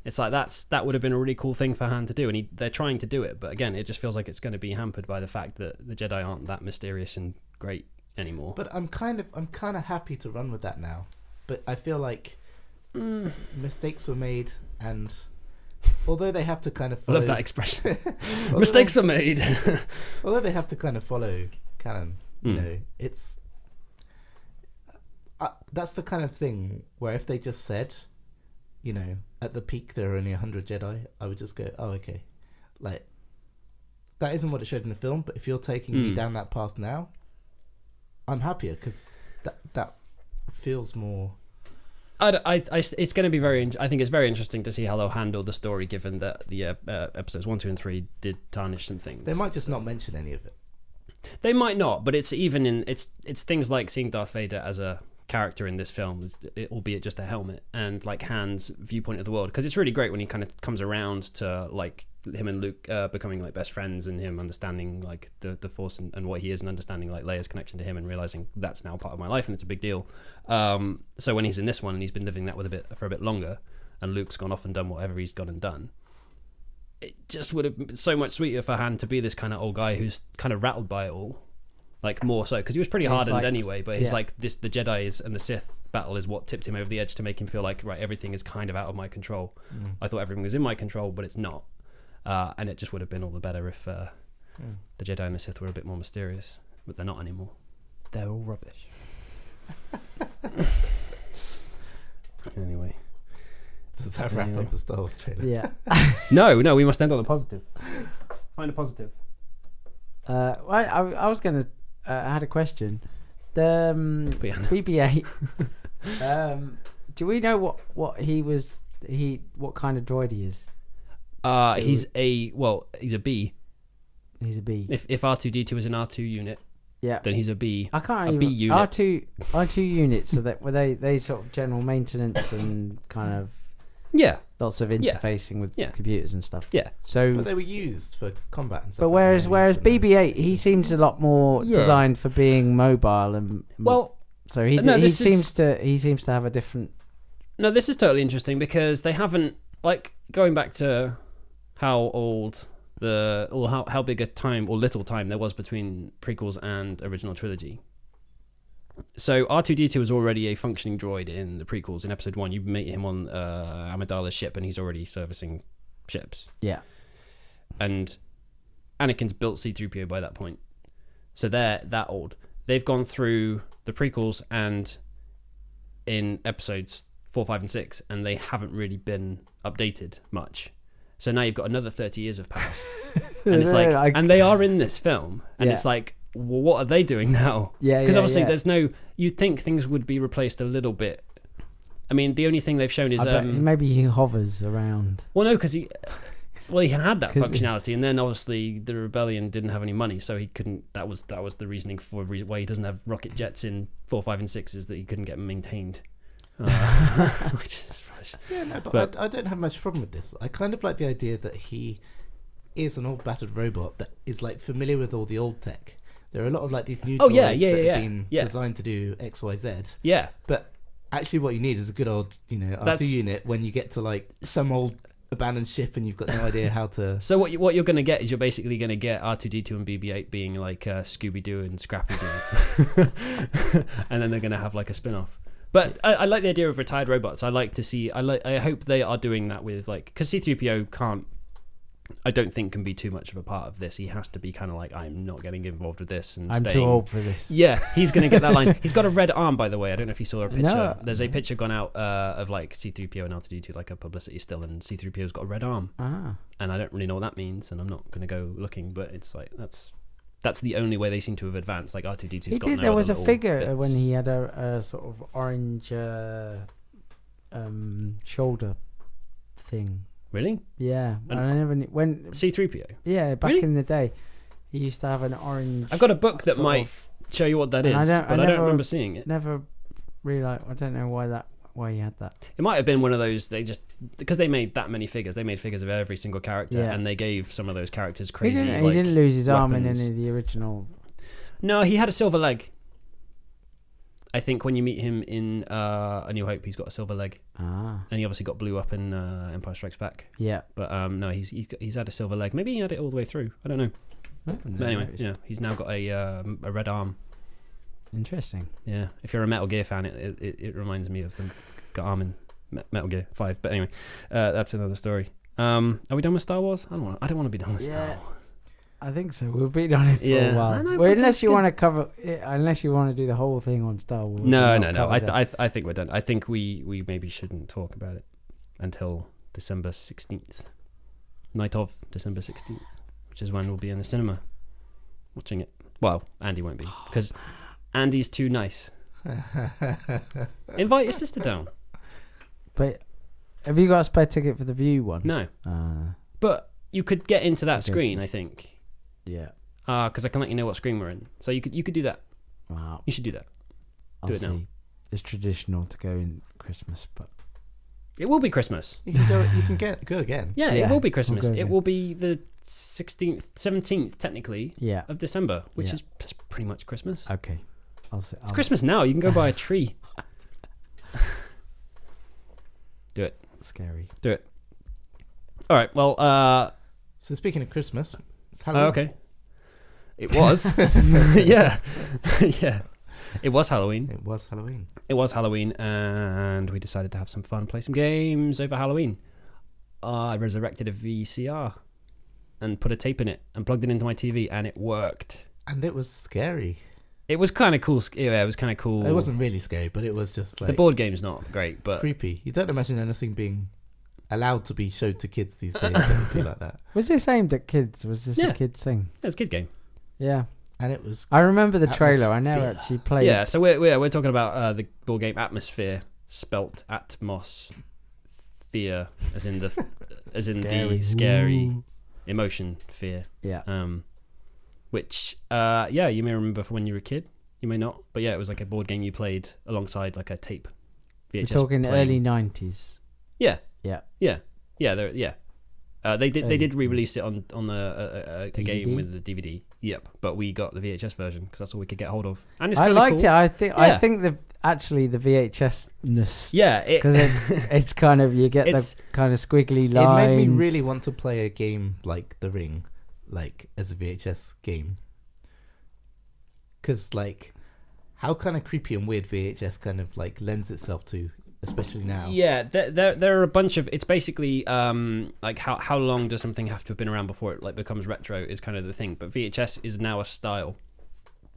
It's like that would have been a really cool thing for Han to do, and they're trying to do it, but again, it just feels like it's going to be hampered by the fact that the Jedi aren't that mysterious and great anymore. But I'm kind of happy to run with that now. But I feel like mistakes were made, and although they have to kind of follow, I love that expression. Mistakes were made. Although they have to kind of follow canon, you know, it's that's the kind of thing where if they just said, you know, at the peak there are only 100 Jedi, I would just go, oh, okay. Like, that isn't what it showed in the film, but if you're taking me down that path now, I'm happier, because that feels more... It's going to be I think it's very interesting to see how they'll handle the story, given that the episodes 1, 2, and 3 did tarnish some things. They might just not mention any of it. They might not, but it's even in... It's things like seeing Darth Vader as a character in this film, albeit just a helmet, and like Han's viewpoint of the world, because it's really great when he kind of comes around to like him and Luke becoming like best friends, and him understanding like the Force and what he is, and understanding like Leia's connection to him, and realizing that's now part of my life and it's a big deal. So when he's in this one and he's been living that for a bit longer, and Luke's gone off and done whatever he's gone and done, it just would have been so much sweeter for Han to be this kind of old guy who's kind of rattled by it all. Like more so, because he was pretty hardened anyway, but he's like this, the Jedi and the Sith battle is what tipped him over the edge to make him feel like, right, everything is kind of out of my control. I thought everything was in my control, but it's not. And it just would have been all the better if the Jedi and the Sith were a bit more mysterious, but they're not anymore. They're all rubbish. Anyway. Does that wrap up the Star Wars trailer? Yeah. No, we must end on a positive. Find a positive. I was going to... I had a question. The BB-8. Do we know what kind of droid he is? He's a B. He's a B. If R2D2 is an R2 unit, then he's a B. I can't a even... B unit. R2 units, so that were they sort of general maintenance and kind of lots of interfacing with computers and stuff. Yeah. So, but they were used for combat and stuff. But whereas BB-8, he seems a lot more designed for being mobile and so he seems to have a different. No, this is totally interesting because they haven't, like, going back to how old how big a time or little time there was between prequels and original trilogy. So R2D2 was already a functioning droid in the prequels. In episode 1, you meet him on Amidala's ship, and he's already servicing ships. Yeah. And Anakin's built C-3PO by that point. So they're that old. They've gone through the prequels and in episodes 4, 5, and 6, and they haven't really been updated much. So now you've got another 30 years have passed. And it's like, and they are in this film. And it's like, well, what are they doing now? Because obviously there's no... You'd think things would be replaced a little bit. I mean, the only thing they've shown is... maybe he hovers around. Well, no, because he had that functionality, and then obviously the rebellion didn't have any money, so he couldn't... That was the reasoning for why he doesn't have rocket jets in 4, 5, and 6, is that he couldn't get them maintained. Which is fresh. Yeah, no, but I don't have much problem with this. I kind of like the idea that he is an old battered robot that is like familiar with all the old tech. There are a lot of like these new droids that have been designed to do X, Y, Z. Yeah. But actually what you need is a good old, R2 unit when you get to like some old abandoned ship and you've got no idea how to... So what you're going to get is you're basically going to get R2-D2 and BB-8 being like Scooby-Doo and Scrappy-Doo. And then they're going to have like a spin-off. But I like the idea of retired robots. I like to see. I hope they are doing that with like because C-3PO can't. I don't think can be too much of a part of this. He has to be kind of like, I'm not getting involved with this, and I'm staying. too old for this. Yeah, he's going to get that line. He's got a red arm, by the way. I don't know if you saw a picture. No. There's a picture gone out of like C-3PO and R2-D2, like a publicity still, and C-3PO's got a red arm. And I don't really know what that means, and I'm not going to go looking, but it's like that's the only way they seem to have advanced. Like R2-D2's got no There was a other figure bits. when he had a sort of orange shoulder thing. Really? Yeah, And I never when C-3PO. Yeah, back Really? in the day, he used to have an orange. I've got a book that sort might of- show you what that is, and I but I never don't remember seeing it. Never realized. I don't know why he had that. It might have been one of those they just because they made that many figures. They made figures of every single character, Yeah. and they gave some of those characters He crazy. didn't lose his arm in weapons. any of the original. No, he had a silver leg. I think when you meet him in A New Hope, he's got a silver leg, and he obviously got blew up in Empire Strikes Back. Yeah, but no, he's had a silver leg. Maybe he had it all the way through. I don't know. But anyway, yeah, he's now got a red arm. Interesting. Yeah, if you're a Metal Gear fan, it reminds me of the arm in Metal Gear 5. But anyway, that's another story. Are we done with Star Wars? I don't want to be done with Star Wars. I think so. We've been on it for Yeah. a while. I know, Well, but unless that's you good. want to cover, unless you want to do the whole thing on Star Wars. No. and not cover that. I think we're done. I think we maybe shouldn't talk about it until December 16th, night of December 16th, which is when we'll be in the cinema watching it. Well, Andy won't be because Andy's too nice. Invite your sister down. But have you got a spare ticket for the View one? No, but you could get into that screen. I think. Yeah. Because I can let you know what screen we're in. So you could do that. Wow. You should do that. I'll it now. see. It's traditional to go in Christmas, but It will be Christmas. You can go. You can go again. Yeah, Yeah, it will be we'll Christmas. go It again. will be the 16th, 17th, technically, yeah. of December, which Yeah. is pretty much Christmas. Okay. I'll see. It's Christmas now. You can go buy a tree. Do it. Scary. Do it. All right. Well. So speaking of Christmas, it's Halloween. Okay. It was. Yeah. Yeah. It was Halloween. It was Halloween. It was Halloween, and we decided to have some fun, play some games over Halloween. I resurrected a VCR and put a tape in it and plugged it into my TV, and it worked. And it was scary. It was kind of cool. Yeah, it was kind of cool. It wasn't really scary, but it was just like The board game's not great, but creepy. You don't imagine anything being allowed to be showed to kids these days that would be like that. Was this aimed at kids? Was this Yeah. a kids thing? yeah, it's a kid game. Yeah. And it was I remember the trailer. I never Atmosphere. actually played. Yeah, so we're talking about the board game Atmosphere, spelt Atmos, fear, as in the Scary. scary Ooh. emotion, fear. Yeah. Which you may remember from when you were a kid. You may not, but yeah, it was like a board game you played alongside like a tape. We're VHS talking playing. early 90s. Yeah. Yeah. They did Early. re-release it on a game DVD? with the DVD. Yep, but we got the VHS version because that's all we could get hold of. And it's I kinda liked cool. it. I Yeah. think the VHS-ness. Yeah, Because it's kind of, you get It's- the kind of squiggly lines. It made me really want to play a game like The Ring, like as a VHS game. Because like, how kind of creepy and weird VHS kind of like lends itself to, especially now. Yeah, there are a bunch of. It's basically like how long does something have to have been around before it like becomes retro is kind of the thing. But VHS is now a style.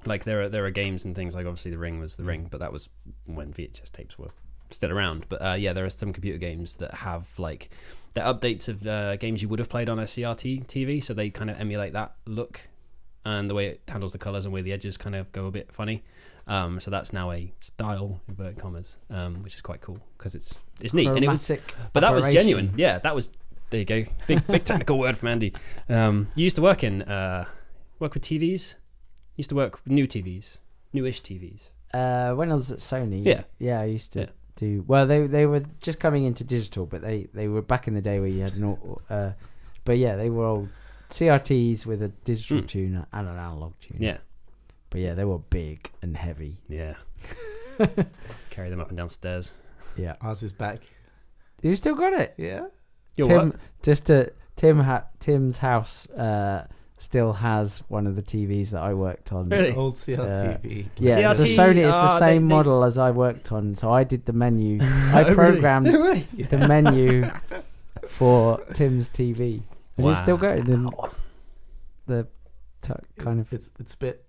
Like there are games and things like obviously The Ring was The Ring, but that was when VHS tapes were still around. But there are some computer games that have like they're updates of games you would have played on a CRT TV, so they kind of emulate that look and the way it handles the colors and where the edges kind of go a bit funny. So that's now a style, inverted commas, which is quite cool because it's neat. And it was, Chromatic but that was operation. genuine. Yeah, that was. There you go. Big technical word from Andy. You used to work work with TVs. Used to work with newish TVs. When I was at Sony, Yeah. I used to Yeah. do. Well, they were just coming into digital, but they were back in the day where you had but yeah, they were old CRTs with a digital tuner and an analog tuner. Yeah, But yeah, they were big and heavy. yeah. Carry them up and down stairs. Yeah. Ours is back. You still got it? Yeah. Your Tim, what? Tim's house still has one of the TVs that I worked on. Really? Old CRTV. Yeah, it's a CRT, Sony. It's the same model as I worked on. So I did the menu. I programmed the menu for Tim's TV, and it's still going. And the kind of it's a bit.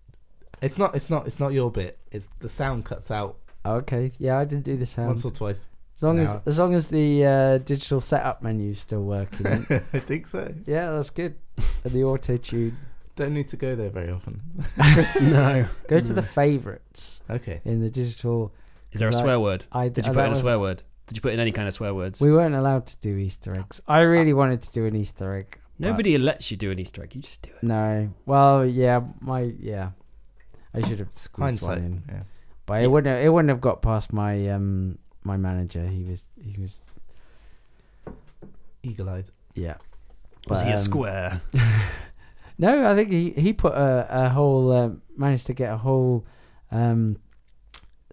It's not your bit. It's the sound cuts out. Okay, yeah, I didn't do the sound Once or twice. As long as the digital setup menu's still working. I think so. Yeah, that's good. And the auto tune. Don't need to go there very often. No. Go to the favourites. Okay. In the digital. Is there a swear word? Did you put in a swear word? Did you put in any kind of swear words? We weren't allowed to do Easter eggs. I really wanted to do an Easter egg. Nobody lets you do an Easter egg. You just do it. No. Well, yeah, I should have squeezed one in. Yeah. But it wouldn't have got past my my manager. He was eagle-eyed. Yeah. Was he a square? No, I think he put a whole managed to get a whole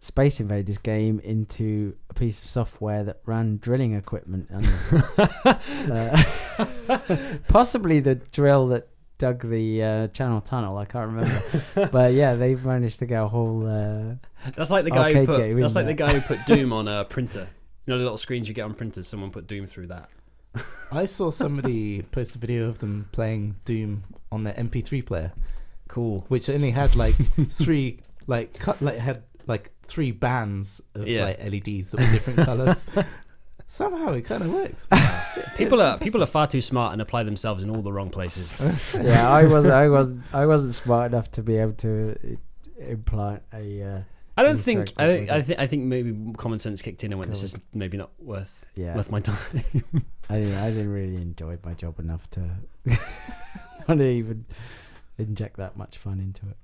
Space Invaders game into a piece of software that ran drilling equipment and possibly the drill that dug the Channel Tunnel. I can't remember, but yeah, they've managed to get a whole. That's like the guy who put. That's like the guy who put Doom on a printer. You know the little screens you get on printers. Someone put Doom through that. I saw somebody post a video of them playing Doom on their MP3 player. Cool. Which only had like three three bands of like LEDs that were different colours. Somehow it kind of worked. People are far too smart and apply themselves in all the wrong places. Yeah, I wasn't smart enough to be able to implant a. I don't think. I think maybe common sense kicked in and went, "This is maybe not worth my time." I didn't really enjoy my job enough to want to even inject that much fun into it.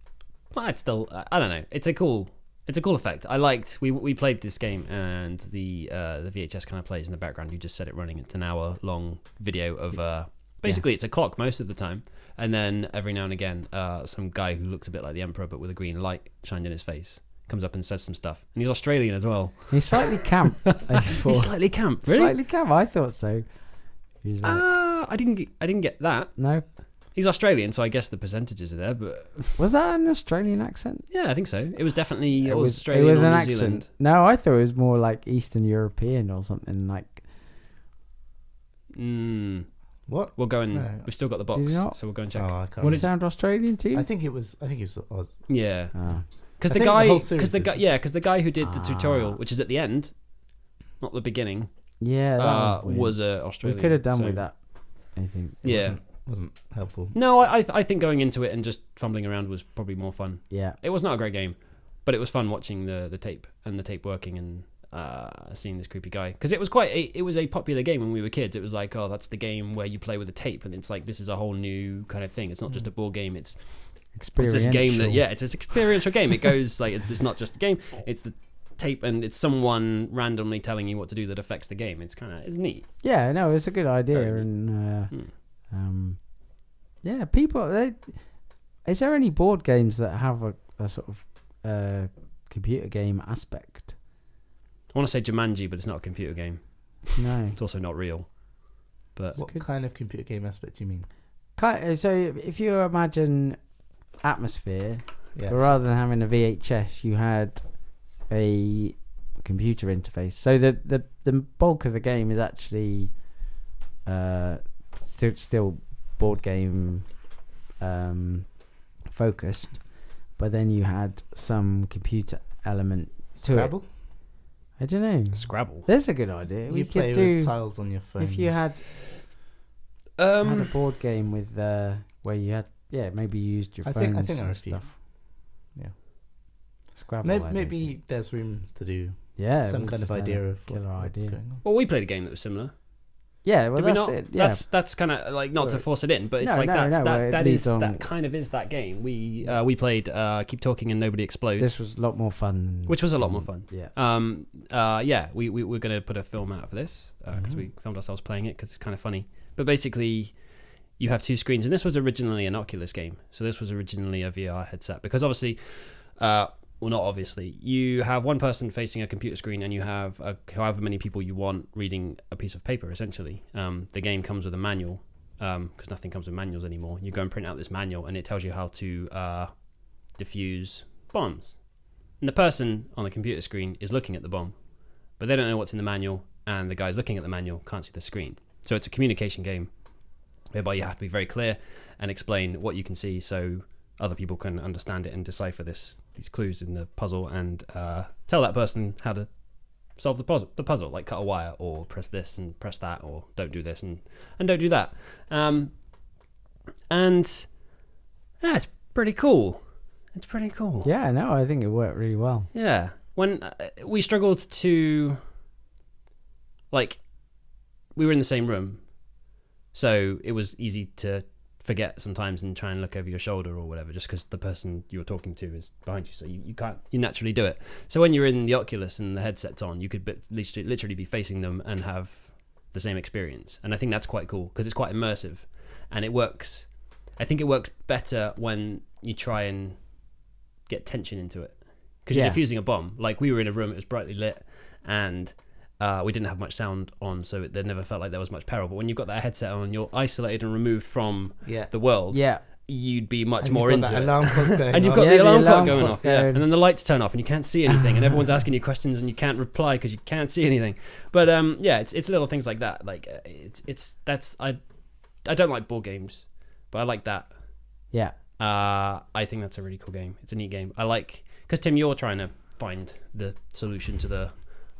Well, it's still. I don't know. It's a cool effect. I liked. We played this game and the VHS kind of plays in the background. You just set it running. It's an hour-long video of basically it's a clock most of the time, and then every now and again, some guy who looks a bit like the Emperor but with a green light shined in his face comes up and says some stuff, and he's Australian as well. He's slightly camp. He's slightly camp. Really? Slightly camp. I thought so. He's like, I didn't get that. No. He's Australian, so I guess the percentages are there. But was that an Australian accent? Yeah, I think so. It was definitely Australian. It was or an New accent. Zealand. No, I thought it was more like Eastern European or something like. What? We'll go and we've still got the box, so we'll go and check. Oh, I can't. Would it sound Australian to you? I think it was Oz. Yeah. Oh. Because the guy who did the tutorial, which is at the end, not the beginning. Yeah, that was Australian. We could have done with that. I think. Wasn't helpful. No, I think going into it and just fumbling around was probably more fun. Yeah. It was not a great game, but it was fun watching the tape and the tape working and seeing this creepy guy, because it was a popular game when we were kids. It was like, oh, that's the game where you play with a tape, and it's like this is a whole new kind of thing. It's not just a board game. It's this game that it's an experiential game. It goes like it's not just a game. It's the tape and it's someone randomly telling you what to do that affects the game. It's neat. Yeah, no, it's a good idea, and people. Is there any board games that have a sort of computer game aspect? I want to say Jumanji, but it's not a computer game. No, it's also not real. But what kind of computer game aspect do you mean? So if you imagine Atmosphere, but rather than having a VHS, you had a computer interface. So the bulk of the game is actually still board game focused, but then you had some computer element to Scrabble? it. I don't know. Scrabble. There's a good idea. You play with tiles on your phone. If you had a board game with where you had maybe you used your phone. I think and stuff. Yeah. Scrabble. Maybe there's room to do some kind of idea of what's going on. Well, we played a game that was similar. Yeah, well, that's it. Yeah. That's kind of like not to force it in, but it's that kind of is that game. We played Keep Talking and Nobody Explodes. This was a lot more fun. Which was a lot more fun. Yeah. We were going to put a film out for this because we filmed ourselves playing it because it's kind of funny. But basically, you have two screens, and this was originally an Oculus game. So this was originally a VR headset because obviously. Well, not obviously. You have one person facing a computer screen, and you have however many people you want reading a piece of paper. Essentially, the game comes with a manual because nothing comes with manuals anymore. You go and print out this manual, and it tells you how to defuse bombs. And the person on the computer screen is looking at the bomb, but they don't know what's in the manual, and the guys looking at the manual can't see the screen. So it's a communication game whereby you have to be very clear and explain what you can see so other people can understand it and decipher these clues in the puzzle, and tell that person how to solve the puzzle, like cut a wire, or press this and press that, or don't do this and don't do that. And yeah, it's pretty cool. It's pretty cool. Yeah, no, I think it worked really well. Yeah. When we struggled to, like, we were in the same room, so it was easy to forget sometimes and try and look over your shoulder or whatever, just because the person you were talking to is behind you, so you naturally do it. So when you're in the Oculus and the headset's on, you could literally be facing them and have the same experience. And I think that's quite cool because it's quite immersive, and it works. I think it works better when you try and get tension into it, because you're defusing a bomb. Like, we were in a room, it was brightly lit, and we didn't have much sound on, so it never felt like there was much peril. But when you've got that headset on, you're isolated and removed from the world. Yeah, you'd be much more into it. Alarm clock going and you've got the alarm clock going off. Yeah, and then the lights turn off, and you can't see anything, and everyone's asking you questions, and you can't reply because you can't see anything. But yeah, it's little things like that. Like I don't like board games, but I like that. Yeah. I think that's a really cool game. It's a neat game. I like, because Tim, you're trying to find the solution to the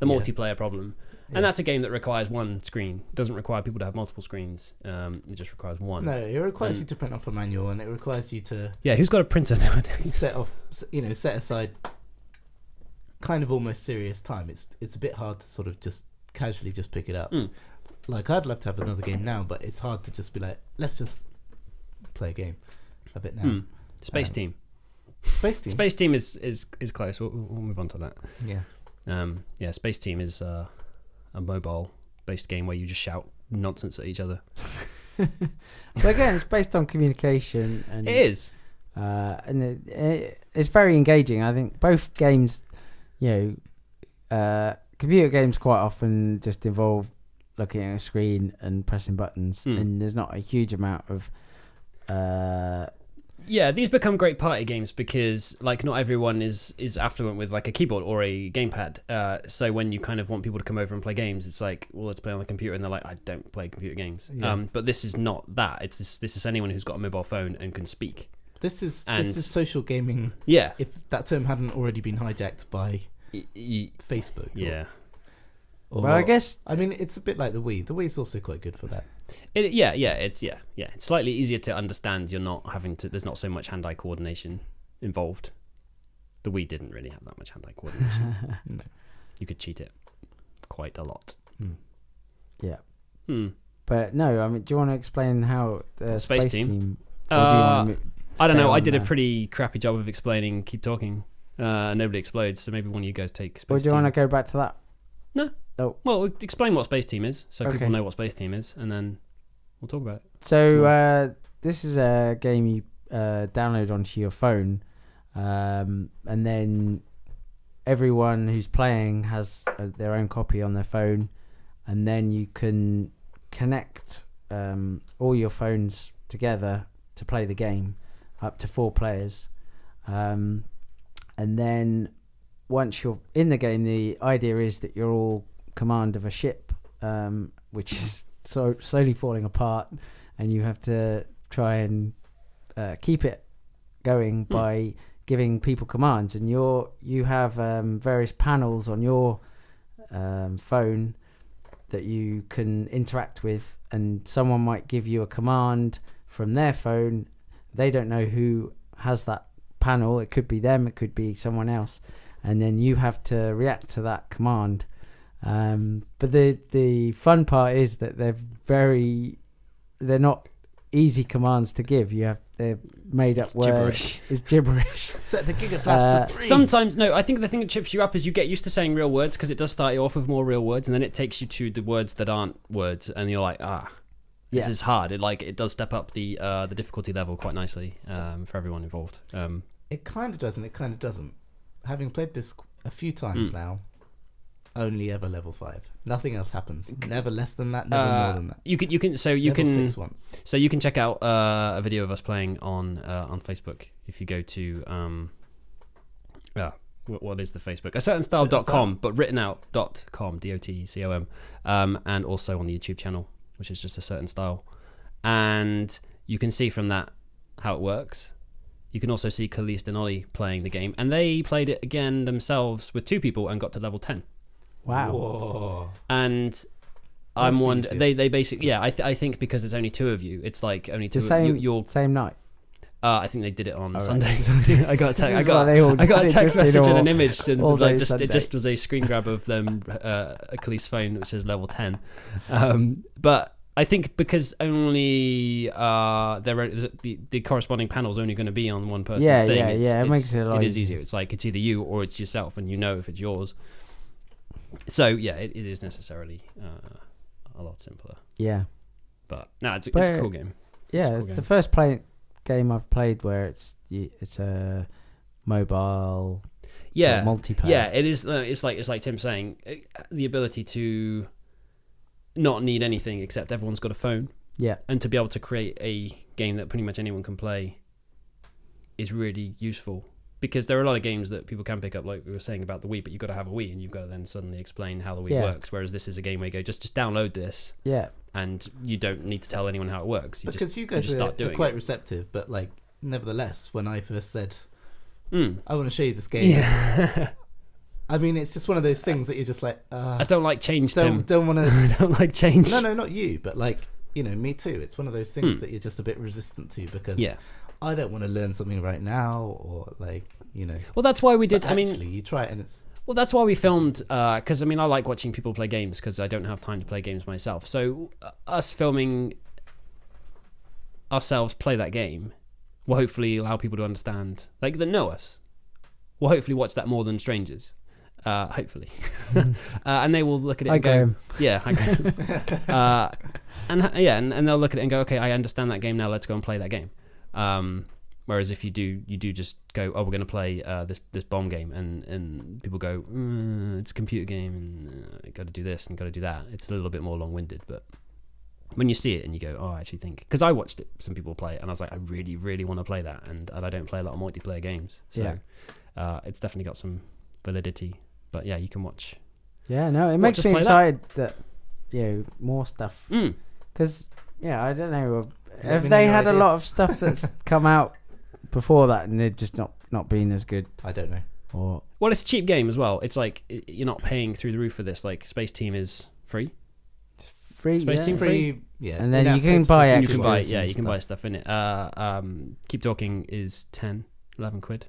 multiplayer problem, and that's a game that requires one screen. It doesn't require people to have multiple screens. It just requires one. No, it requires you to print off a manual, and it requires you to who's got a printer nowadays? set aside kind of almost serious time. It's a bit hard to sort of just casually just pick it up. Like, I'd love to have another game now, but it's hard to just be like, let's just play a game a bit now. Space Team is close. We'll move on to that. Space Team is a mobile based game where you just shout nonsense at each other. But again, it's based on communication, and it is, and it's very engaging. I think both games, computer games quite often just involve looking at a screen and pressing buttons, and there's not a huge amount of these become great party games because, like, not everyone is affluent with, like, a keyboard or a gamepad. So when you kind of want people to come over and play games, it's like, well, let's play on the computer, and they're like, I don't play computer games. But this is not that. This is anyone who's got a mobile phone and can speak. This is social gaming. Yeah. If that term hadn't already been hijacked by Facebook. Yeah. Well, I guess it's a bit like the Wii. The Wii's also quite good for that. It's slightly easier to understand. You're not having to. There's not so much hand-eye coordination involved. The Wii didn't really have that much hand-eye coordination. No. You could cheat it quite a lot. Yeah. But no, do you want to explain how the Space Team? I don't know. I did a pretty crappy job of explaining. Keep talking. Nobody explodes. So maybe one of you guys take Space Team. Or do you want to go back to that? No. Oh. Well, explain what Space Team is, so people know what Space Team is, and then we'll talk about it. So this is a game you download onto your phone, and then everyone who's playing has their own copy on their phone, and then you can connect all your phones together to play the game, up to 4 players, and then once you're in the game, the idea is that you're all command of a ship, which is slowly falling apart, and you have to try and keep it going by giving people commands. And you have various panels on your phone that you can interact with, and someone might give you a command from their phone. They don't know who has that panel. It could be them, it could be someone else, and then you have to react to that command. But the fun part is that they're not easy commands to give. They're made up words. Gibberish. It's gibberish. Set the gigaflaps to 3. Sometimes, no, I think the thing that trips you up is you get used to saying real words, because it does start you off with more real words, and then it takes you to the words that aren't words, and you're like, this is hard. It does step up the difficulty level quite nicely for everyone involved. It kind of does and it kind of doesn't. Having played this a few times now, only ever level 5. Nothing else happens. Never less than that. Never more than that. You can level 6 once. So you can check out a video of us playing on Facebook if you go to what is the Facebook? acertainstyle.com, but written out .com, DOTCOM, and also on the YouTube channel, which is just A Certain Style. And you can see from that how it works. You can also see Khalees and Ollie playing the game, and they played it again themselves with 2 people and got to level 10. Wow. Whoa. And I'm wondering, they basically, I think because it's only 2 of you, it's like only 2 of you. Same night. I think they did it on Sunday. Right. I got a text message and an image, and like it just was a screen grab of them, a Khalees phone which says level 10. But I think because only the corresponding panel is only going to be on one person's thing. It makes it a lot is easier. It's like it's either you or it's yourself, and you know if it's yours. So yeah, it is necessarily a lot simpler. Yeah, but no, it's a cool game. It's the first game I've played where it's a mobile sort of multiplayer. Yeah, it is. It's like Tim saying, the ability to not need anything except everyone's got a phone. Yeah, and to be able to create a game that pretty much anyone can play is really useful. Because there are a lot of games that people can pick up, like we were saying about the Wii, but you've got to have a Wii, and you've got to then suddenly explain how the Wii works. Whereas this is a game where you go, just download this. Yeah. And you don't need to tell anyone how it works. You guys are quite receptive, but like, nevertheless, when I first said, I want to show you this game. Yeah. I mean, it's just one of those things that you're just like, I don't like change, Tim. Don't want to. I don't like change. No, not you, but like, me too. It's one of those things that you're just a bit resistant to because I don't want to learn something right now, or like, Well, that's why we did. But actually, you try it and it's. Well, that's why we filmed, because I like watching people play games because I don't have time to play games myself. So us filming ourselves play that game will hopefully allow people to understand, like, that know us. Will hopefully watch that more than strangers. Hopefully. And they will look at it and go, yeah, hi Graham. And they'll look at it and go, okay, I understand that game now, let's go and play that game. Whereas if you do just go, oh, we're going to play this bomb game, and people go, it's a computer game, and got to do this and got to do that. It's a little bit more long-winded, but when you see it and you go, oh, I actually think, because I watched some people play it, and I was like, I really, really want to play that, and I don't play a lot of multiplayer games, so it's definitely got some validity. But yeah, you can watch. Yeah, no, it makes me excited that more stuff. Because I don't know if they had a lot of stuff that's come out before that and they're just not being as good. I don't know. Well, it's a cheap game as well. It's like you're not paying through the roof for this. Like Space Team is free. It's free. Space Team free. Yeah, and then you can buy extras. You can buy stuff in it. Keep Talking is 10, 11 quid.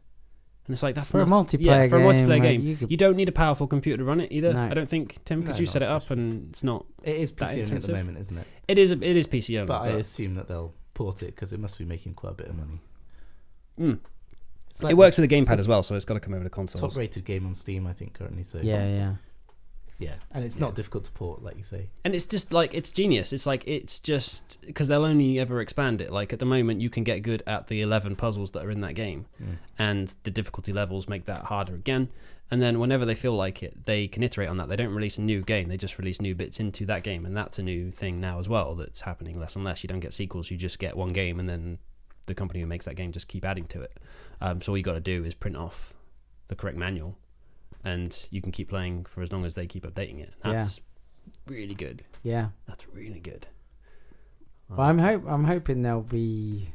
And it's like, that's for a multiplayer game. You don't need a powerful computer to run it either. No. I don't think, Tim, because you set it up and it's not. It is PC only at the moment, isn't it? It is PC only. But I assume that they'll port it because it must be making quite a bit of money. Like it works with a gamepad as well, so it's got to come over to consoles. Top-rated game on Steam, I think, currently. So yeah, and it's not difficult to port, like you say. And it's just like, it's genius. It's like, it's just because they'll only ever expand it. Like at the moment, you can get good at the 11 puzzles that are in that game, and the difficulty levels make that harder again. And then whenever they feel like it, they can iterate on that. They don't release a new game; they just release new bits into that game, and that's a new thing now as well. That's happening less and less. You don't get sequels; you just get one game, and then the company who makes that game just keep adding to it. So all you got to do is print off the correct manual, and you can keep playing for as long as they keep updating it. That's really good. Yeah, that's really good. Well, I'm hoping there'll be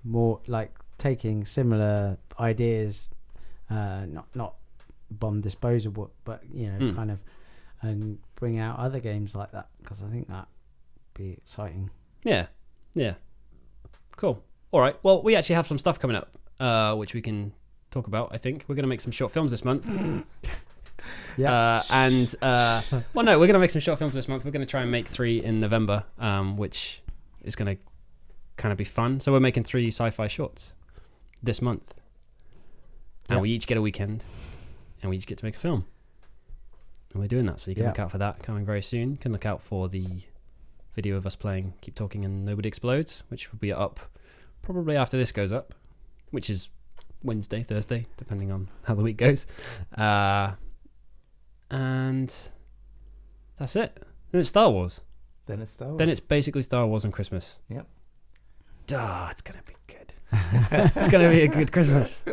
more like taking similar ideas, not bomb disposal, but kind of, and bring out other games like that, because I think that'd be exciting. Yeah, cool. All right. Well, we actually have some stuff coming up, which we can talk about. I think we're going to make some short films this month. Yeah. We're going to make some short films this month. We're going to try and make 3 in November, which is going to kind of be fun. So we're making 3 sci-fi shorts this month, and we each get a weekend, and we each get to make a film. And we're doing that, so you can look out for that coming very soon. You can look out for the video of us playing Keep Talking and Nobody Explodes, which will be up probably after this goes up, which is Wednesday, Thursday, depending on how the week goes. And That's it. Then it's Star Wars. Then it's Star Wars. Then it's basically Star Wars on Christmas. Yep. Duh, it's gonna be good. It's gonna be a good Christmas,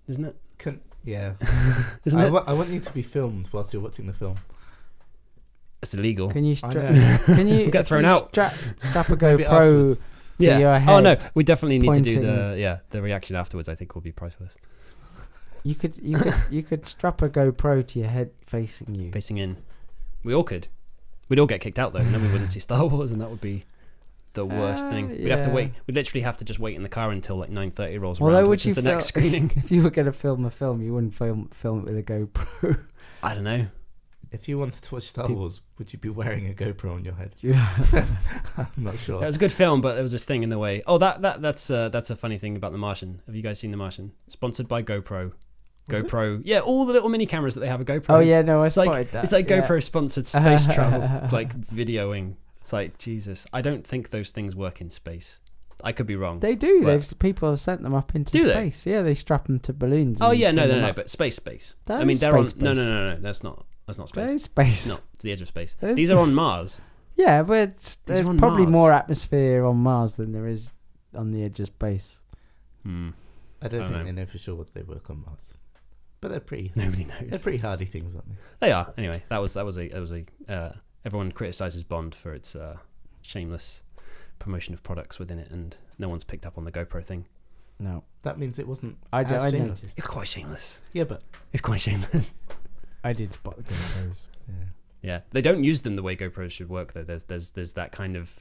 isn't it? Yeah. Isn't it? I want you to be filmed whilst you're watching the film. It's illegal. Can you I know. can you Get thrown out. Strap a Maybe GoPro afterwards. to your head? Oh no, we definitely need to do pointing- the reaction afterwards. I think will be priceless. You could strap a GoPro to your head facing you. Facing in, we all could. We'd all get kicked out though, and then we wouldn't see Star Wars, and that would be the worst thing. We'd have to yeah. wait. We'd literally have to just wait in the car until like 9:30 rolls Although around, would which is you the next screening. If you were going to film a film, you wouldn't film it with a GoPro. I don't know. If you wanted to watch Star Wars, would you be wearing a GoPro on your head? Yeah. I'm not sure. It was a good film, but there was this thing in the way. Oh, that's a funny thing about The Martian. Have you guys seen The Martian? Sponsored by GoPro. GoPro, yeah, all the little mini cameras that they have are GoPros. Oh yeah, no, I it's like spotted that. it's like yeah. GoPro sponsored space travel, like videoing. It's like Jesus. I don't think those things work in space. I could be wrong. They do. But- People have sent them up into Do they? space. Yeah, they strap them to balloons. Oh and yeah, send them no. up. But space. That I mean, is they're on. space. No. That's not space. That is space. No, it's the edge of space. That is- These are on Mars. Yeah, but there's are on probably Mars. more atmosphere on Mars than there is on the edge of space. I don't I don't think know. they know for sure what they work on Mars, but they're pretty. Nobody They're knows. pretty hardy things, aren't they? They are. Anyway, that was a. Everyone criticizes Bond for its shameless promotion of products within it, and no one's picked up on the GoPro thing. No, That means it wasn't. I as shameless. noticed. It's quite shameless. Yeah, but It's quite shameless. I did spot the GoPros. yeah. Yeah, they don't use them the way GoPros should work though. There's that kind of,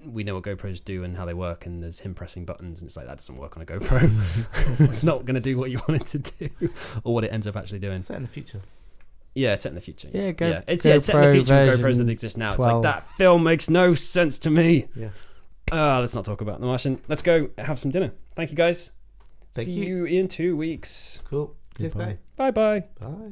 we know what GoPros do and how they work, and there's him pressing buttons, and it's like that doesn't work on a GoPro. It's not going to do what you want it to do, or what it ends up actually doing. Set in the future. Yeah, it's set in the future. Yeah, It's set in the future with GoPros version that exist now. 12. It's like that film makes no sense to me. Yeah. Let's not talk about The Martian. Let's go have some dinner. Thank you guys. Thank See you. you in 2 weeks. Cool. Cheers, Goodbye. bye. Bye bye. Bye.